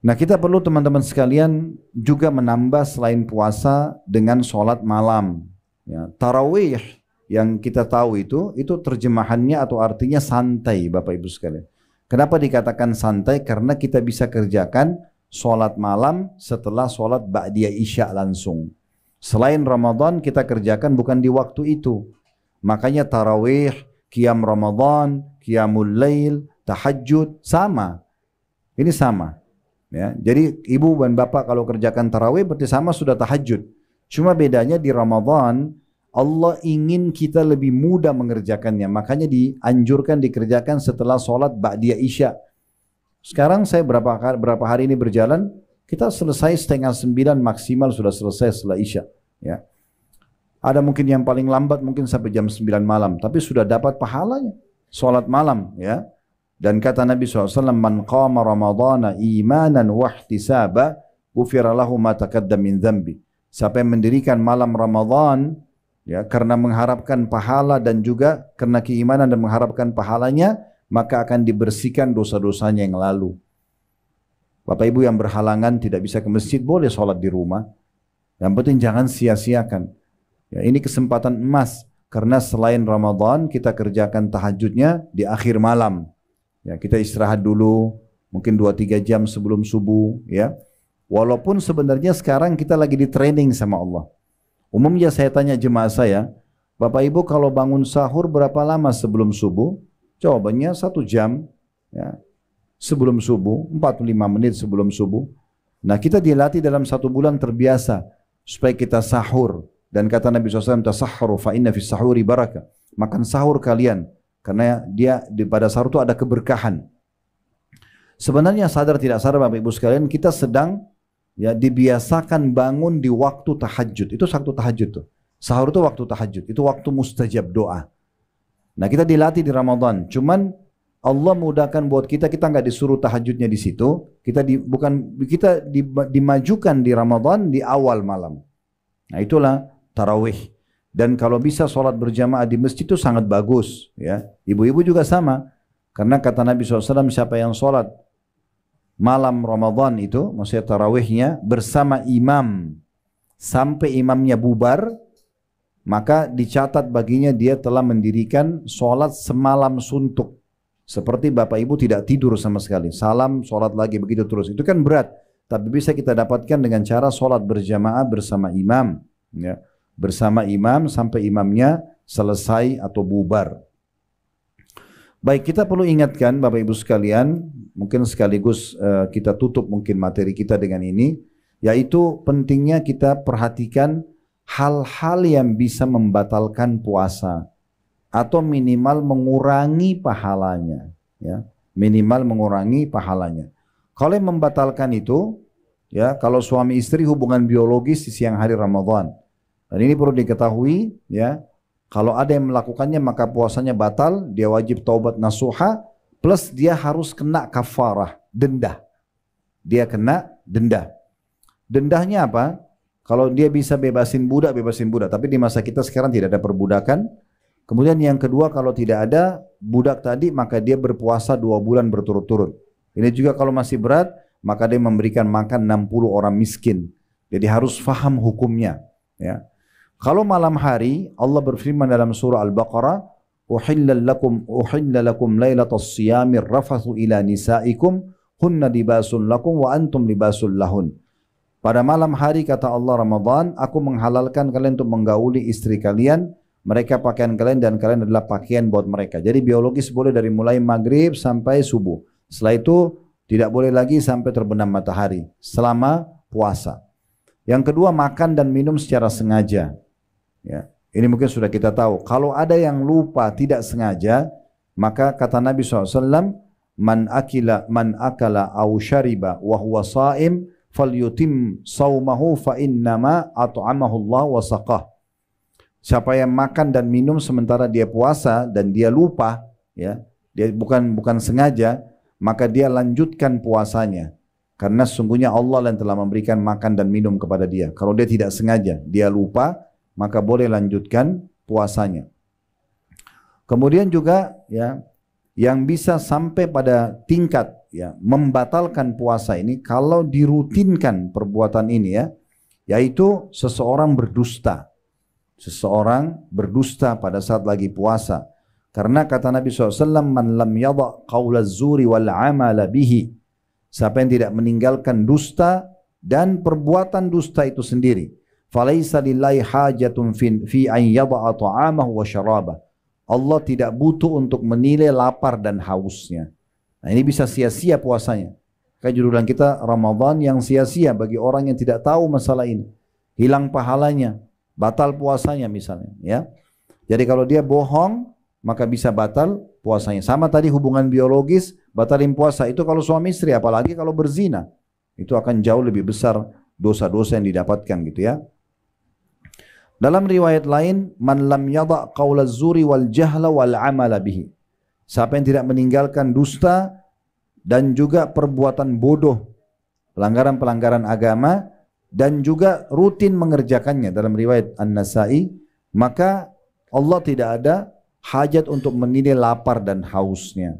Nah, kita perlu teman-teman sekalian juga menambah selain puasa dengan sholat malam. Ya, tarawih yang kita tahu itu terjemahannya atau artinya santai, Bapak Ibu sekalian. Kenapa dikatakan santai? Karena kita bisa kerjakan sholat malam setelah sholat ba'diyah isya langsung. Selain Ramadan kita kerjakan bukan di waktu itu. Makanya tarawih, qiyam Ramadan, qiyamul lail, tahajud sama. Ini sama. Ya, jadi ibu dan bapak kalau kerjakan tarawih berarti sama sudah tahajud. Cuma bedanya di Ramadan Allah ingin kita lebih mudah mengerjakannya. Makanya dianjurkan dikerjakan setelah sholat ba'diyah isya. Sekarang saya berapa hari ini berjalan, kita selesai 8:30 maksimal sudah selesai setelah isya. Ya. Ada mungkin yang paling lambat mungkin sampai jam 9 malam, tapi sudah dapat pahalanya sholat malam, ya. Dan kata Nabi SAW, man qama ramadana imanan wahtisaba ghufira lahu ma taqaddama min dzambi. Siapa yang mendirikan malam Ramadan, ya, karena mengharapkan pahala dan juga karena keimanan dan mengharapkan pahalanya, maka akan dibersihkan dosa-dosanya yang lalu. Bapak Ibu yang berhalangan tidak bisa ke masjid, boleh sholat di rumah. Yang penting jangan sia-siakan. Ya, ini kesempatan emas, karena selain Ramadan kita kerjakan tahajudnya di akhir malam. Ya, kita istirahat dulu, mungkin 2-3 jam sebelum subuh. Ya, walaupun sebenarnya sekarang kita lagi di training sama Allah. Umumnya saya tanya jemaah saya, Bapak Ibu kalau bangun sahur berapa lama sebelum subuh? Jawabannya 1 jam. Ya, sebelum subuh, 45 menit sebelum subuh. Nah, kita dilatih dalam 1 bulan terbiasa supaya kita sahur Dan kata Nabi SAW, tasahharu fa inna fis sahuri barakah. Makan sahur kalian, karena pada sahur itu ada keberkahan. Sebenarnya sadar tidak sadar Bapak Ibu sekalian, kita sedang dibiasakan bangun di waktu tahajud. Itu waktu tahajud tuh. Sahur itu waktu tahajud, itu waktu mustajab doa. Nah, kita dilatih di Ramadan. Cuman Allah mudahkan buat kita nggak disuruh tahajudnya di situ. Kita dimajukan di Ramadan di awal malam. Nah, itulah tarawih. Dan kalau bisa sholat berjamaah di masjid itu sangat bagus. Ya, ibu-ibu juga sama. Karena kata Nabi SAW, siapa yang sholat malam Ramadan itu, maksudnya tarawihnya bersama imam sampai imamnya bubar, maka dicatat baginya dia telah mendirikan sholat semalam suntuk. Seperti Bapak Ibu tidak tidur sama sekali. Salam, sholat lagi, begitu terus. Itu kan berat. Tapi bisa kita dapatkan dengan cara sholat berjamaah bersama imam. Ya. Bersama imam sampai imamnya selesai atau bubar. Baik, kita perlu ingatkan Bapak Ibu sekalian, mungkin sekaligus kita tutup mungkin materi kita dengan ini, yaitu pentingnya kita perhatikan hal-hal yang bisa membatalkan puasa atau minimal mengurangi pahalanya, ya, minimal mengurangi pahalanya. Kalau yang membatalkan itu, ya, kalau suami istri hubungan biologis di siang hari Ramadan, dan ini perlu diketahui, ya, kalau ada yang melakukannya maka puasanya batal, dia wajib taubat nasuha, plus dia harus kena kafarah, denda. Dia kena denda. Dendanya apa? Kalau dia bisa bebasin budak. Tapi di masa kita sekarang tidak ada perbudakan. Kemudian yang kedua, kalau tidak ada budak tadi, maka dia berpuasa 2 bulan berturut-turut. Ini juga kalau masih berat, maka dia memberikan makan 60 orang miskin. Jadi harus faham hukumnya. Ya. Kalau malam hari, Allah berfirman dalam surah Al-Baqarah, Uhilla lakum laylatas siyamir rafathu ila nisaikum, hunna libasun lakum wa antum libasun lahun. Pada malam hari kata Allah Ramadan, aku menghalalkan kalian untuk menggauli istri kalian, mereka pakaian kalian dan kalian adalah pakaian buat mereka. Jadi biologis boleh dari mulai maghrib sampai subuh. Setelah itu tidak boleh lagi sampai terbenam matahari selama puasa. Yang kedua, makan dan minum secara sengaja. Ya, ini mungkin sudah kita tahu. Kalau ada yang lupa tidak sengaja, maka kata Nabi SAW, man akala aw syariba wa huwa sha'im falyutim saumahu fa innama at'amahu Allah wa saqah. Siapa yang makan dan minum sementara dia puasa dan dia lupa, ya, dia bukan sengaja, maka dia lanjutkan puasanya. Karena sesungguhnya Allah yang telah memberikan makan dan minum kepada dia. Kalau dia tidak sengaja, dia lupa, maka boleh lanjutkan puasanya. Kemudian juga, ya, yang bisa sampai pada tingkat, ya, membatalkan puasa ini kalau dirutinkan perbuatan ini, ya, yaitu seseorang berdusta. Seseorang berdusta pada saat lagi puasa. Karena kata Nabi SAW, man lam yada' qawla zuri wal amala bihi. Siapa yang tidak meninggalkan dusta dan perbuatan dusta itu sendiri. Falaisa lillahi hajatun fi an yada'a ta'amahu wa syarabah. Allah tidak butuh untuk menilai lapar dan hausnya. Nah, ini bisa sia-sia puasanya. Kayak jurulan kita Ramadan yang sia-sia bagi orang yang tidak tahu masalah ini. Hilang pahalanya, batal puasanya misalnya, ya. Jadi kalau dia bohong, maka bisa batal puasanya. Sama tadi hubungan biologis, batalin puasa itu kalau suami istri, apalagi kalau berzina. Itu akan jauh lebih besar dosa-dosa yang didapatkan gitu, ya. Dalam riwayat lain, man lam yada' qawla zuri wal jahla wal amala bihi. Siapa yang tidak meninggalkan dusta dan juga perbuatan bodoh, pelanggaran-pelanggaran agama, dan juga rutin mengerjakannya dalam riwayat An-Nasai, maka Allah tidak ada hajat untuk menilai lapar dan hausnya.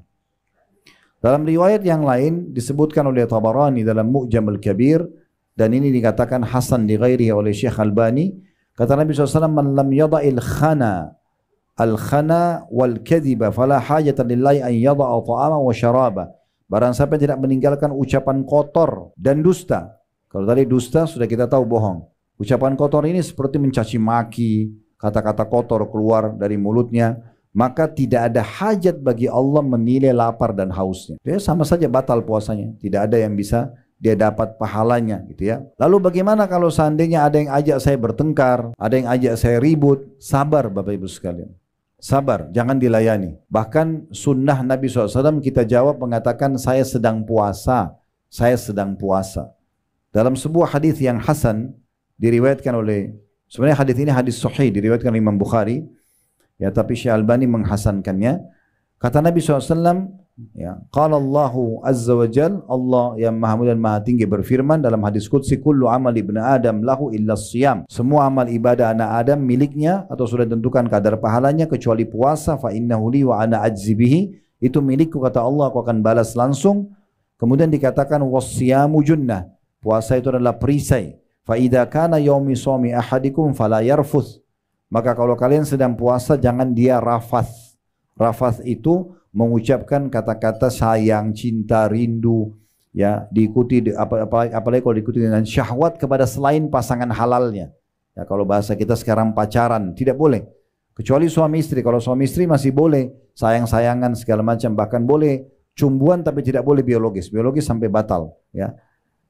Dalam riwayat yang lain disebutkan oleh Tabarani dalam Mu'jam al-Kabir, dan ini dikatakan hasan di ghairihi oleh Syekh Albani, kata Nabi SAW, man lam yada'il khana wal kadhiba fala hajata lillahi an yada'a ta'ama wa syaraba. Barang siapa tidak meninggalkan ucapan kotor dan dusta. Kalau tadi dusta sudah kita tahu bohong. Ucapan kotor ini seperti mencaci maki, kata-kata kotor keluar dari mulutnya, maka tidak ada hajat bagi Allah menilai lapar dan hausnya. Dia sama saja batal puasanya. Tidak ada yang bisa dia dapat pahalanya gitu ya. Lalu bagaimana kalau seandainya ada yang ajak saya bertengkar, ada yang ajak saya ribut? Sabar Bapak Ibu sekalian. Sabar, jangan dilayani. Bahkan sunnah Nabi SAW kita jawab mengatakan saya sedang puasa. Saya sedang puasa. Dalam sebuah hadis yang hasan diriwayatkan oleh, sebenarnya hadis ini hadis sahih diriwayatkan oleh Imam Bukhari. Ya, tapi Syekh Albani menghasankannya. Kata Nabi SAW, ya, qala Allahu azza wa jal, Allah yang maha mulia dan maha tinggi berfirman dalam hadis qudsi, kullu amal ibnu Adam lahu illa siyam. Semua amal ibadah anak Adam miliknya atau sudah ditentukan kadar pahalanya kecuali puasa. Fa innahu li wa ana ajzi bihi. Itu milikku kata Allah, aku akan balas langsung. Kemudian dikatakan wassiyamu junnah. Puasa itu adalah perisai. Fa idza kana yaumi shaumi ahadikum fala yarfuth. Maka kalau kalian sedang puasa jangan dia rafath. Rafath itu mengucapkan kata-kata sayang, cinta, rindu, ya, diikuti apalagi kalau diikuti dengan syahwat kepada selain pasangan halalnya. Ya, kalau bahasa kita sekarang pacaran tidak boleh. Kecuali suami istri. Kalau suami istri masih boleh sayang-sayangan segala macam, bahkan boleh cumbuan tapi tidak boleh biologis. Biologis sampai batal, ya.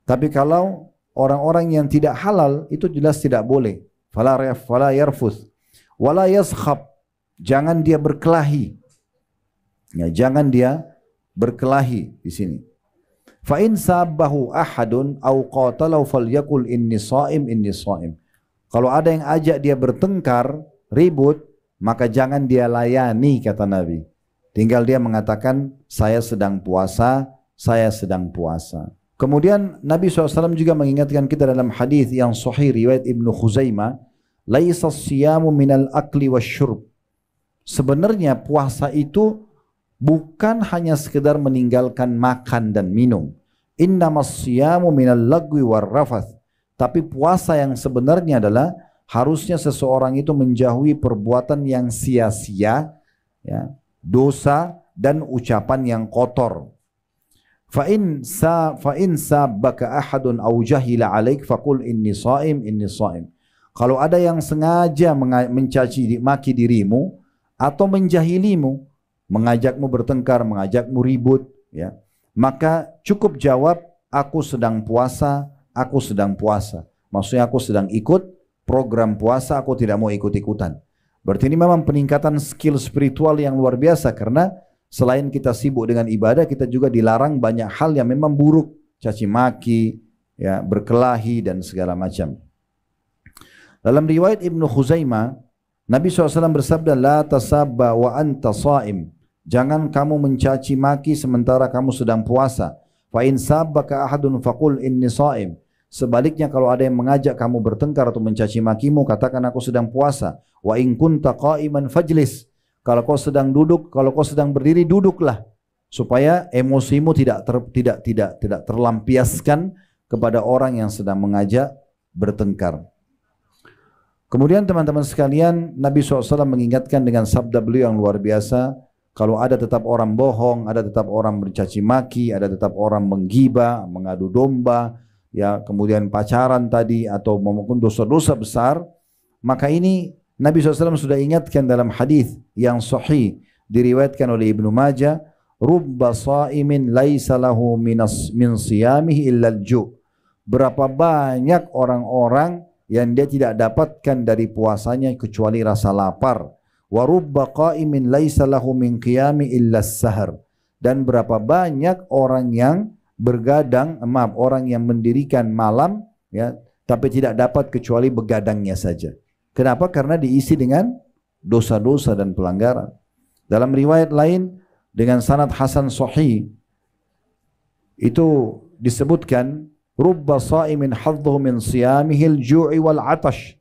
Tapi kalau orang-orang yang tidak halal itu jelas tidak boleh. Fala yarfuth wala yazkhab. Jangan dia berkelahi. Ya, jangan dia berkelahi di sini. Fa in sabbahu ahadun aw qatalahu falyakul inni shaim inni shaim. Kalau ada yang ajak dia bertengkar, ribut, maka jangan dia layani kata Nabi. Tinggal dia mengatakan saya sedang puasa, saya sedang puasa. Kemudian Nabi SAW juga mengingatkan kita dalam hadis yang sahih riwayat Ibnu Khuzaimah, laisa siyamu minal akli wasyurb. Sebenarnya puasa itu bukan hanya sekedar meninggalkan makan dan minum. Innamas siyamu minal lagwi warrafath. Tapi puasa yang sebenarnya adalah harusnya seseorang itu menjauhi perbuatan yang sia-sia, ya, dosa dan ucapan yang kotor. Fa in sabbaka ahadun aw jahila alaik faqul inni shaim inni shaim. Kalau ada yang sengaja mencaci maki dirimu atau menjahilimu, mengajakmu bertengkar, mengajakmu ribut, ya, maka cukup jawab aku sedang puasa, aku sedang puasa. Maksudnya aku sedang ikut program puasa, aku tidak mau ikut-ikutan. Berarti ini memang peningkatan skill spiritual yang luar biasa, karena selain kita sibuk dengan ibadah, kita juga dilarang banyak hal yang memang buruk, caci maki, ya, berkelahi dan segala macam. Dalam riwayat Ibnu Khuzaimah, Nabi SAW bersabda, la tasabba wa anta shaim. Jangan kamu mencaci maki sementara kamu sedang puasa. Fa in sabbaka ahadun faqul inni shaim. Sebaliknya kalau ada yang mengajak kamu bertengkar atau mencaci makimu, katakan aku sedang puasa. Wa in kunta qa'iman fajlis. Kalau kau sedang duduk, kalau kau sedang berdiri, duduklah, supaya emosimu tidak terlampiaskan kepada orang yang sedang mengajak bertengkar. Kemudian teman-teman sekalian, Nabi SAW mengingatkan dengan sabda beliau yang luar biasa, kalau ada tetap orang bohong, ada tetap orang bercaci maki, ada tetap orang menggibah, mengadu domba, ya, kemudian pacaran tadi, atau melakukan dosa-dosa besar, maka ini Nabi SAW sudah ingatkan dalam hadis yang sahih diriwayatkan oleh Ibnu Majah, rubba sha'imin laisa lahu min siyamihi illa al-ju'. Berapa banyak orang-orang yang dia tidak dapatkan dari puasanya kecuali rasa lapar. Wa rubba qa'imin laisa lahu min qiyami illa as-sahar. Dan berapa banyak orang yang bergadang, orang yang mendirikan malam, ya, tapi tidak dapat kecuali begadangnya saja. Kenapa? Karena diisi dengan dosa-dosa dan pelanggaran. Dalam riwayat lain dengan sanad hasan sahih itu disebutkan, rubba sha'imin hadduhu min siyamihil ju'i wal atash.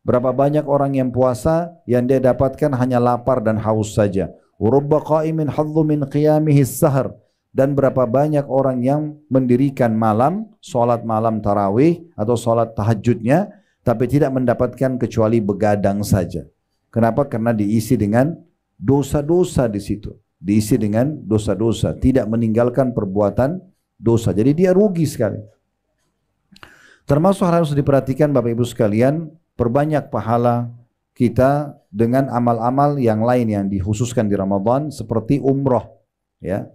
Berapa banyak orang yang puasa yang dia dapatkan hanya lapar dan haus saja. Rubba qa'imin hadduhu min qiyamihi sahar. Dan berapa banyak orang yang mendirikan malam, sholat malam tarawih atau sholat tahajudnya, tapi tidak mendapatkan kecuali begadang saja. Kenapa? Karena diisi dengan dosa-dosa di situ. Diisi dengan dosa-dosa, tidak meninggalkan perbuatan dosa. Jadi dia rugi sekali. Termasuk harus diperhatikan Bapak Ibu sekalian, perbanyak pahala kita dengan amal-amal yang lain yang dikhususkan di Ramadan seperti umroh, ya.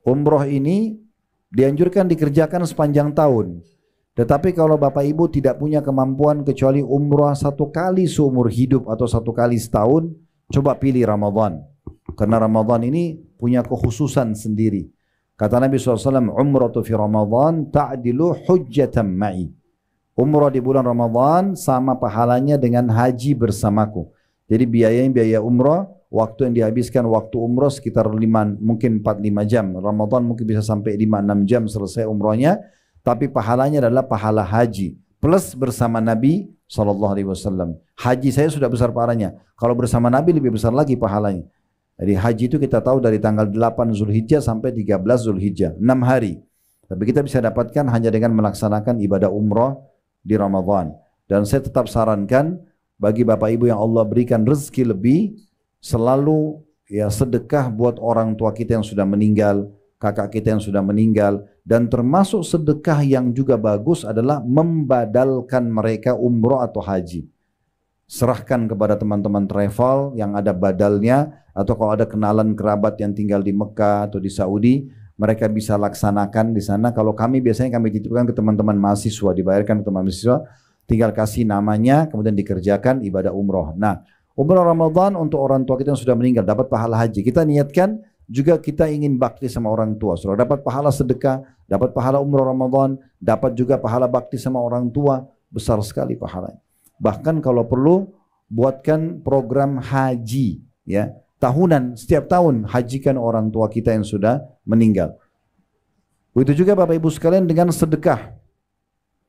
Umroh ini Dianjurkan dikerjakan sepanjang tahun. Tetapi kalau Bapak Ibu tidak punya kemampuan kecuali umrah 1 kali seumur hidup atau 1 kali setahun, coba pilih Ramadan. Karena Ramadan ini punya kekhususan sendiri. Kata Nabi SAW, umratu fi Ramadan ta'dilu hujjatan ma'i. Umrah di bulan Ramadan sama pahalanya dengan haji bersamaku. Jadi biayanya biaya umrah, waktu yang dihabiskan waktu umrah sekitar mungkin 4-5 jam. Ramadan mungkin bisa sampai 5-6 jam selesai umrahnya. Tapi pahalanya adalah pahala haji. Plus bersama Nabi SAW. Haji saya sudah besar pahalanya. Kalau bersama Nabi lebih besar lagi pahalanya. Jadi haji itu kita tahu dari tanggal 8 Zulhijjah sampai 13 Zulhijjah. 6 hari. Tapi kita bisa dapatkan hanya dengan melaksanakan ibadah umrah di Ramadan. Dan saya tetap sarankan bagi Bapak Ibu yang Allah berikan rezeki lebih, selalu ya sedekah buat orang tua kita yang sudah meninggal, kakak kita yang sudah meninggal, dan termasuk sedekah yang juga bagus adalah membadalkan mereka umrah atau haji. Serahkan kepada teman-teman travel yang ada badalnya, atau kalau ada kenalan kerabat yang tinggal di Mekah atau di Saudi, mereka bisa laksanakan di sana. Kalau kami biasanya kami titipkan ke teman-teman mahasiswa, dibayarkan ke teman mahasiswa, tinggal kasih namanya, kemudian dikerjakan ibadah umroh. Nah, umroh Ramadan untuk orang tua kita yang sudah meninggal dapat pahala haji. Kita niatkan juga kita ingin bakti sama orang tua. Sudah dapat pahala sedekah, dapat pahala umroh Ramadan, dapat juga pahala bakti sama orang tua, besar sekali pahalanya. Bahkan kalau perlu buatkan program haji, ya tahunan, setiap tahun hajikan orang tua kita yang sudah meninggal. Begitu juga Bapak Ibu sekalian dengan sedekah.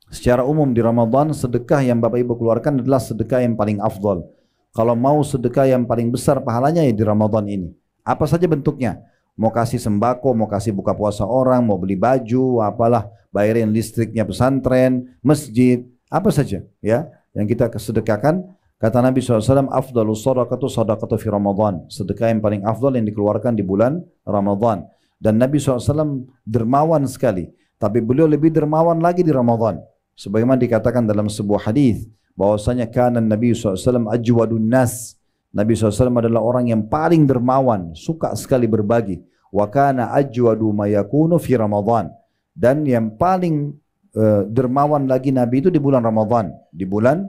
Secara umum di Ramadan sedekah yang Bapak Ibu keluarkan adalah sedekah yang paling afdal. Kalau mau sedekah yang paling besar pahalanya ya di Ramadan ini. Apa saja bentuknya? Mau kasih sembako, mau kasih buka puasa orang, mau beli baju, apalah, bayarin listriknya pesantren, masjid, apa saja ya yang kita sedekahkan. Kata Nabi SAW, afdalus sadaqatu sadaqatu fi Ramadan. Sedekah yang paling afdal yang dikeluarkan di bulan Ramadan. Dan Nabi SAW dermawan sekali. Tapi beliau lebih dermawan lagi di Ramadan. Sebagaimana dikatakan dalam sebuah hadis bahwasanya kana Nabi SAW ajwadun nas. Nabi SAW adalah orang yang paling dermawan, suka sekali berbagi. Wa kana ajwadu ma yakunu fi Ramadan. Dan yang paling dermawan lagi Nabi itu di bulan Ramadan. Di bulan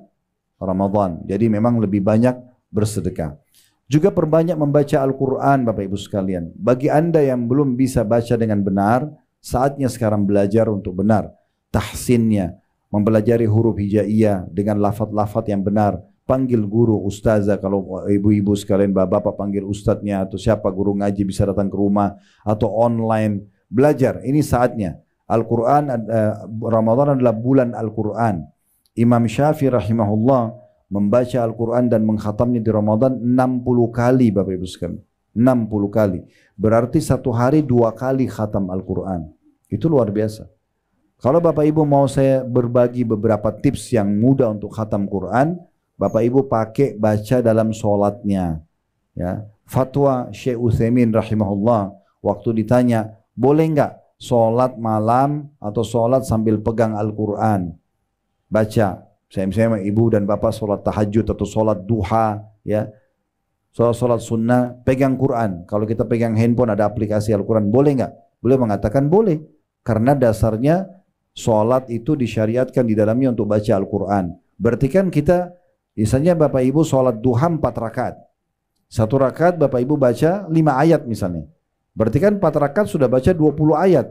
Ramadan. Jadi memang lebih banyak bersedekah. Juga perbanyak membaca Al-Quran Bapak Ibu sekalian. Bagi anda yang belum bisa baca dengan benar, saatnya sekarang belajar untuk benar. Tahsinnya, mempelajari huruf hijaiyah dengan lafaz-lafaz yang benar. Panggil guru, ustazah, kalau ibu-ibu sekalian, bapak-bapak panggil ustadznya, atau siapa guru ngaji bisa datang ke rumah, atau online. Belajar, ini saatnya. Al-Quran, Ramadan adalah bulan Al-Quran. Imam Syafi'i rahimahullah membaca Al-Quran dan mengkhatamnya di Ramadan 60 kali Bapak Ibu sekalian. 60 kali. Berarti satu hari 2 kali khatam Al-Quran. Itu luar biasa. Kalau Bapak Ibu mau saya berbagi beberapa tips yang mudah untuk khatam Quran, Bapak Ibu pakai baca dalam sholatnya. Ya. Fatwa Syekh Utsaimin rahimahullah waktu ditanya, boleh enggak sholat malam atau sholat sambil pegang Al-Quran? Baca. Misalnya ibu dan bapak sholat tahajud atau sholat duha, ya, sholat sunnah, pegang Quran. Kalau kita pegang handphone ada aplikasi Al-Quran, boleh nggak? Beliau mengatakan boleh, karena dasarnya sholat itu disyariatkan di dalamnya untuk baca Al-Quran. Berarti kan kita, misalnya bapak ibu sholat duha 4 rakaat, 1 rakaat bapak ibu baca 5 ayat misalnya, berarti kan 4 rakaat sudah baca 20 ayat,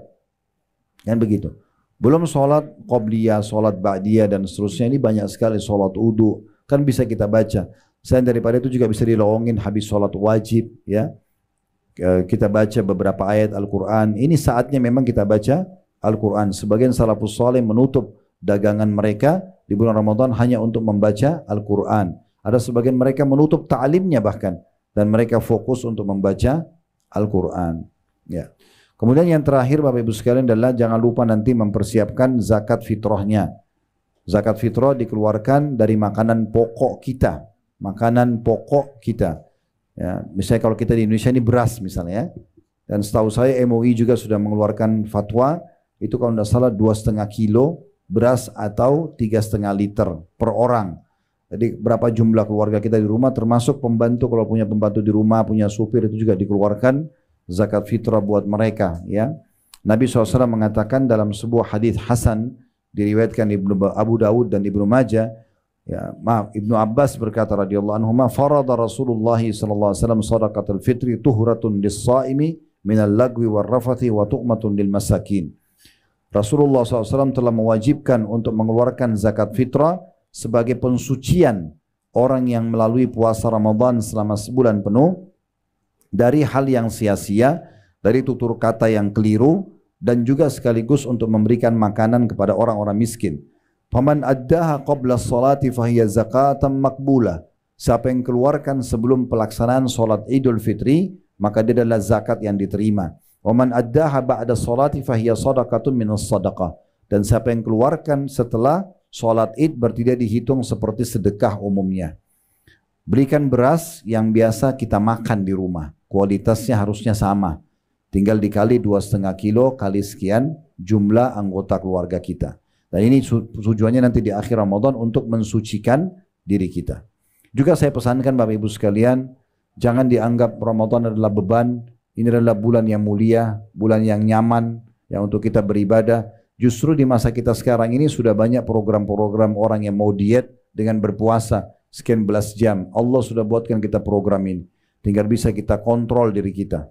kan begitu. Belum sholat qobliyah, sholat ba'diyah dan seterusnya, ini banyak sekali, sholat wudu kan bisa kita baca. Selain daripada itu juga bisa dilowongin habis sholat wajib, ya kita baca beberapa ayat Al-Quran. Ini saatnya memang kita baca Al-Quran. Sebagian salafus saleh menutup dagangan mereka di bulan Ramadan hanya untuk membaca Al-Quran. Ada sebagian mereka menutup ta'limnya bahkan, dan mereka fokus untuk membaca Al-Quran, ya. Kemudian yang terakhir Bapak Ibu sekalian adalah jangan lupa nanti mempersiapkan zakat fitrahnya. Zakat fitrah dikeluarkan dari makanan pokok kita. Makanan pokok kita. Ya, misalnya kalau kita di Indonesia ini beras misalnya, ya. Dan setahu saya MUI juga sudah mengeluarkan fatwa, itu kalau tidak salah 2,5 kilo beras atau 3,5 liter per orang. Jadi berapa jumlah keluarga kita di rumah, termasuk pembantu, kalau punya pembantu di rumah, punya supir, itu juga dikeluarkan zakat fitrah buat mereka, ya. Nabi SAW mengatakan dalam sebuah hadis hasan diriwayatkan Abu Dawud dan Ibnu Majah, Ibnu Abbas berkata radhiyallahu anhuma, farada Rasulullah sallallahu alaihi wasallam shadaqatul fitri tuhratun lis-shaimi minal lagwi war rafathi wa tu'matun lil masakin. Rasulullah SAW telah mewajibkan untuk mengeluarkan zakat fitrah sebagai pensucian orang yang melalui puasa Ramadan selama sebulan penuh dari hal yang sia-sia, dari tutur kata yang keliru, dan juga sekaligus untuk memberikan makanan kepada orang-orang miskin. Faman addaha qabla sholati fahiya zakatan maqbulah. Siapa yang keluarkan sebelum pelaksanaan solat Idul Fitri, maka dia adalah zakat yang diterima. Waman addaha ba'da sholati fahiya sadaqatun minas sadaqah. Dan siapa yang keluarkan setelah solat Id, berarti dia dihitung seperti sedekah umumnya. Berikan beras yang biasa kita makan di rumah. Kualitasnya harusnya sama. Tinggal dikali 2,5 kilo kali sekian jumlah anggota keluarga kita. Dan ini tujuannya nanti di akhir Ramadan untuk mensucikan diri kita. Juga saya pesankan Bapak Ibu sekalian, jangan dianggap Ramadan adalah beban. Ini adalah bulan yang mulia, bulan yang nyaman yang untuk kita beribadah. Justru di masa kita sekarang ini sudah banyak program-program orang yang mau diet dengan berpuasa sekian belas jam. Allah sudah buatkan kita program ini. Tinggal bisa kita kontrol diri kita.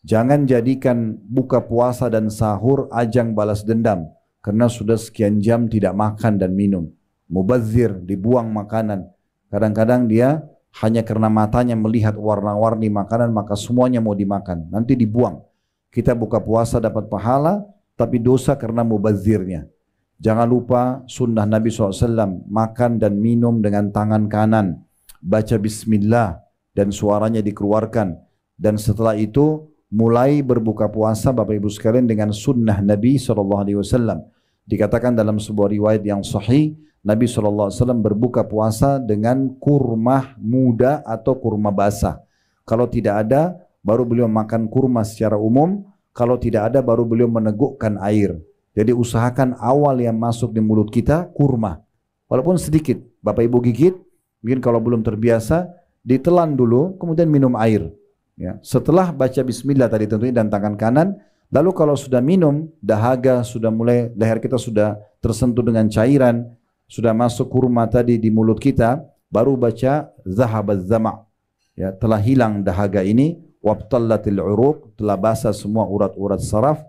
Jangan jadikan buka puasa dan sahur ajang balas dendam. Karena sudah sekian jam tidak makan dan minum. Mubazir, dibuang makanan. Kadang-kadang dia hanya karena matanya melihat warna-warni makanan, maka semuanya mau dimakan. Nanti dibuang. Kita buka puasa dapat pahala, tapi dosa karena mubazirnya. Jangan lupa sunnah Nabi SAW, makan dan minum dengan tangan kanan. Baca bismillah dan suaranya dikeluarkan. Dan setelah itu mulai berbuka puasa Bapak Ibu sekalian dengan sunnah Nabi SAW. Dikatakan dalam sebuah riwayat yang sahih, Nabi SAW berbuka puasa dengan kurma muda atau kurma basah. Kalau tidak ada, baru beliau makan kurma secara umum. Kalau tidak ada, baru beliau menegukkan air. Jadi usahakan awal yang masuk di mulut kita kurma. Walaupun sedikit, Bapak Ibu gigit, mungkin kalau belum terbiasa, ditelan dulu, kemudian minum air. Ya. Setelah baca bismillah tadi tentunya dan tangan kanan, lalu kalau sudah minum, dahaga sudah mulai, leher kita sudah tersentuh dengan cairan, sudah masuk kurma tadi di mulut kita, baru baca zahabaz zama'. Ya, telah hilang dahaga ini, wabtallatil uruq, telah basah semua urat-urat saraf,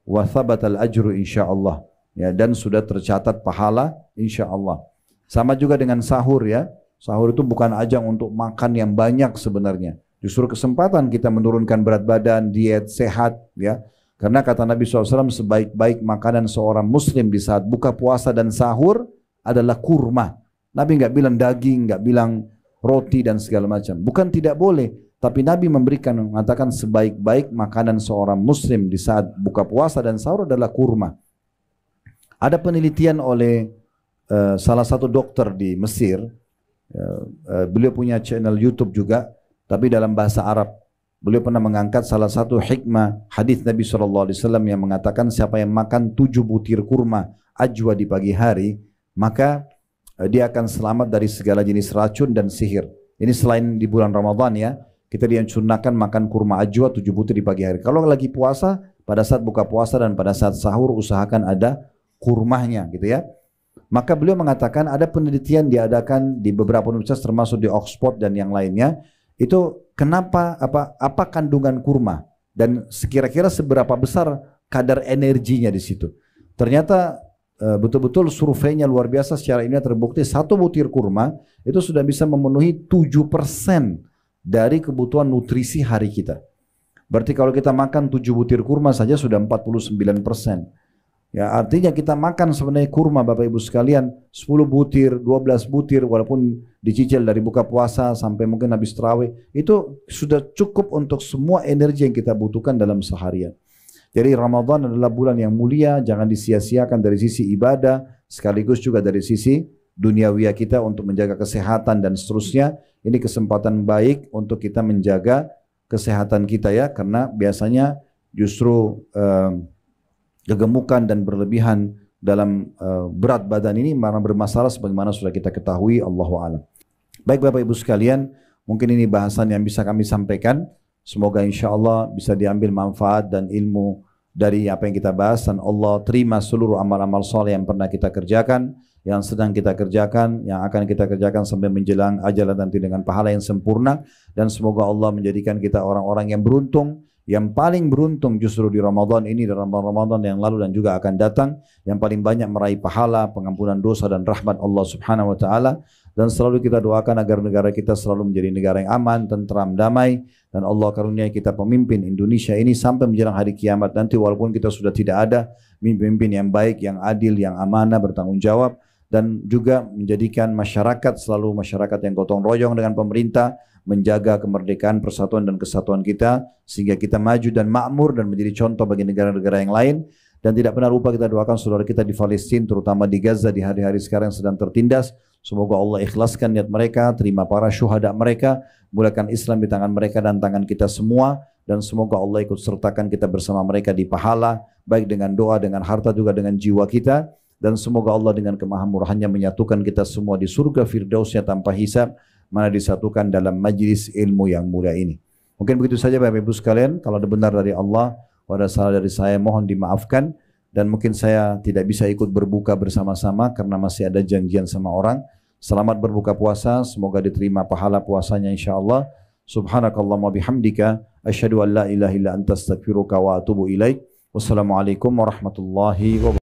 wa thabatal ajru insyaallah. Ya, dan sudah tercatat pahala insyaallah. Sama juga dengan sahur ya. Sahur itu bukan ajang untuk makan yang banyak sebenarnya. Justru kesempatan kita menurunkan berat badan, diet sehat ya. Karena kata Nabi SAW, sebaik-baik makanan seorang muslim di saat buka puasa dan sahur adalah kurma. Nabi nggak bilang daging, nggak bilang roti dan segala macam. Bukan tidak boleh, tapi Nabi mengatakan sebaik-baik makanan seorang muslim di saat buka puasa dan sahur adalah kurma. Ada penelitian oleh salah satu dokter di Mesir. Beliau punya channel YouTube juga, tapi dalam bahasa Arab. Beliau pernah mengangkat salah satu hikmah hadis Nabi SAW yang mengatakan siapa yang makan 7 butir kurma ajwa di pagi hari, maka dia akan selamat dari segala jenis racun dan sihir. Ini selain di bulan Ramadan ya, kita dianjurkan makan kurma ajwa 7 butir di pagi hari. Kalau lagi puasa, pada saat buka puasa dan pada saat sahur usahakan ada kurmanya gitu ya. Maka beliau mengatakan ada penelitian diadakan di beberapa universitas termasuk di Oxford dan yang lainnya. Itu kenapa apa kandungan kurma dan kira-kira seberapa besar kadar energinya di situ. Ternyata betul-betul surveinya luar biasa, secara ilmiah terbukti 1 butir kurma itu sudah bisa memenuhi 7% dari kebutuhan nutrisi hari kita. Berarti kalau kita makan 7 butir kurma saja sudah 49%. Ya, artinya kita makan sebenarnya kurma Bapak Ibu sekalian 10 butir, 12 butir walaupun dicicil dari buka puasa sampai mungkin habis tarawih, itu sudah cukup untuk semua energi yang kita butuhkan dalam seharian. Jadi Ramadan adalah bulan yang mulia, jangan disia-siakan dari sisi ibadah, sekaligus juga dari sisi duniawiyah kita untuk menjaga kesehatan dan seterusnya. Ini kesempatan baik untuk kita menjaga kesehatan kita ya, karena biasanya justru kegemukan dan berlebihan dalam berat badan ini malah bermasalah sebagaimana sudah kita ketahui, Allahu a'lam. Baik Bapak Ibu sekalian, mungkin ini bahasan yang bisa kami sampaikan. Semoga insya Allah bisa diambil manfaat dan ilmu dari apa yang kita bahas, dan Allah terima seluruh amal-amal soleh yang pernah kita kerjakan, yang sedang kita kerjakan, yang akan kita kerjakan sampai menjelang ajal nanti dengan pahala yang sempurna. Dan semoga Allah menjadikan kita orang-orang yang beruntung, yang paling beruntung justru di Ramadan ini, dan Ramadan yang lalu dan juga akan datang, yang paling banyak meraih pahala, pengampunan dosa dan rahmat Allah Subhanahu wa taala. Dan selalu kita doakan agar negara kita selalu menjadi negara yang aman, tentram, damai, dan Allah karuniai kita pemimpin Indonesia ini sampai menjelang hari kiamat nanti, walaupun kita sudah tidak ada, pemimpin yang baik, yang adil, yang amanah, bertanggung jawab, dan juga menjadikan masyarakat selalu masyarakat yang gotong royong dengan pemerintah, menjaga kemerdekaan, persatuan dan kesatuan kita, sehingga kita maju dan makmur dan menjadi contoh bagi negara-negara yang lain. Dan tidak pernah lupa kita doakan saudara kita di Palestina, terutama di Gaza di hari-hari sekarang yang sedang tertindas. Semoga Allah ikhlaskan niat mereka, terima para syuhada mereka, mulakan Islam di tangan mereka dan tangan kita semua. Dan semoga Allah ikut sertakan kita bersama mereka di pahala, baik dengan doa, dengan harta, juga dengan jiwa kita. Dan semoga Allah dengan kemahamurahannya menyatukan kita semua di surga firdausnya tanpa hisab, mana disatukan dalam majlis ilmu yang mulia ini. Mungkin begitu saja Bapak Ibu sekalian. Kalau ada benar dari Allah, ada salah dari saya, mohon dimaafkan. Dan mungkin saya tidak bisa ikut berbuka bersama-sama karena masih ada janjian sama orang. Selamat berbuka puasa, semoga diterima pahala puasanya insyaAllah. Subhanakallahumma bihamdika, asyhadu an la ilaha illa anta astaghfiruka wa atubu ilaik. Wassalamualaikum warahmatullahi wabarakatuh.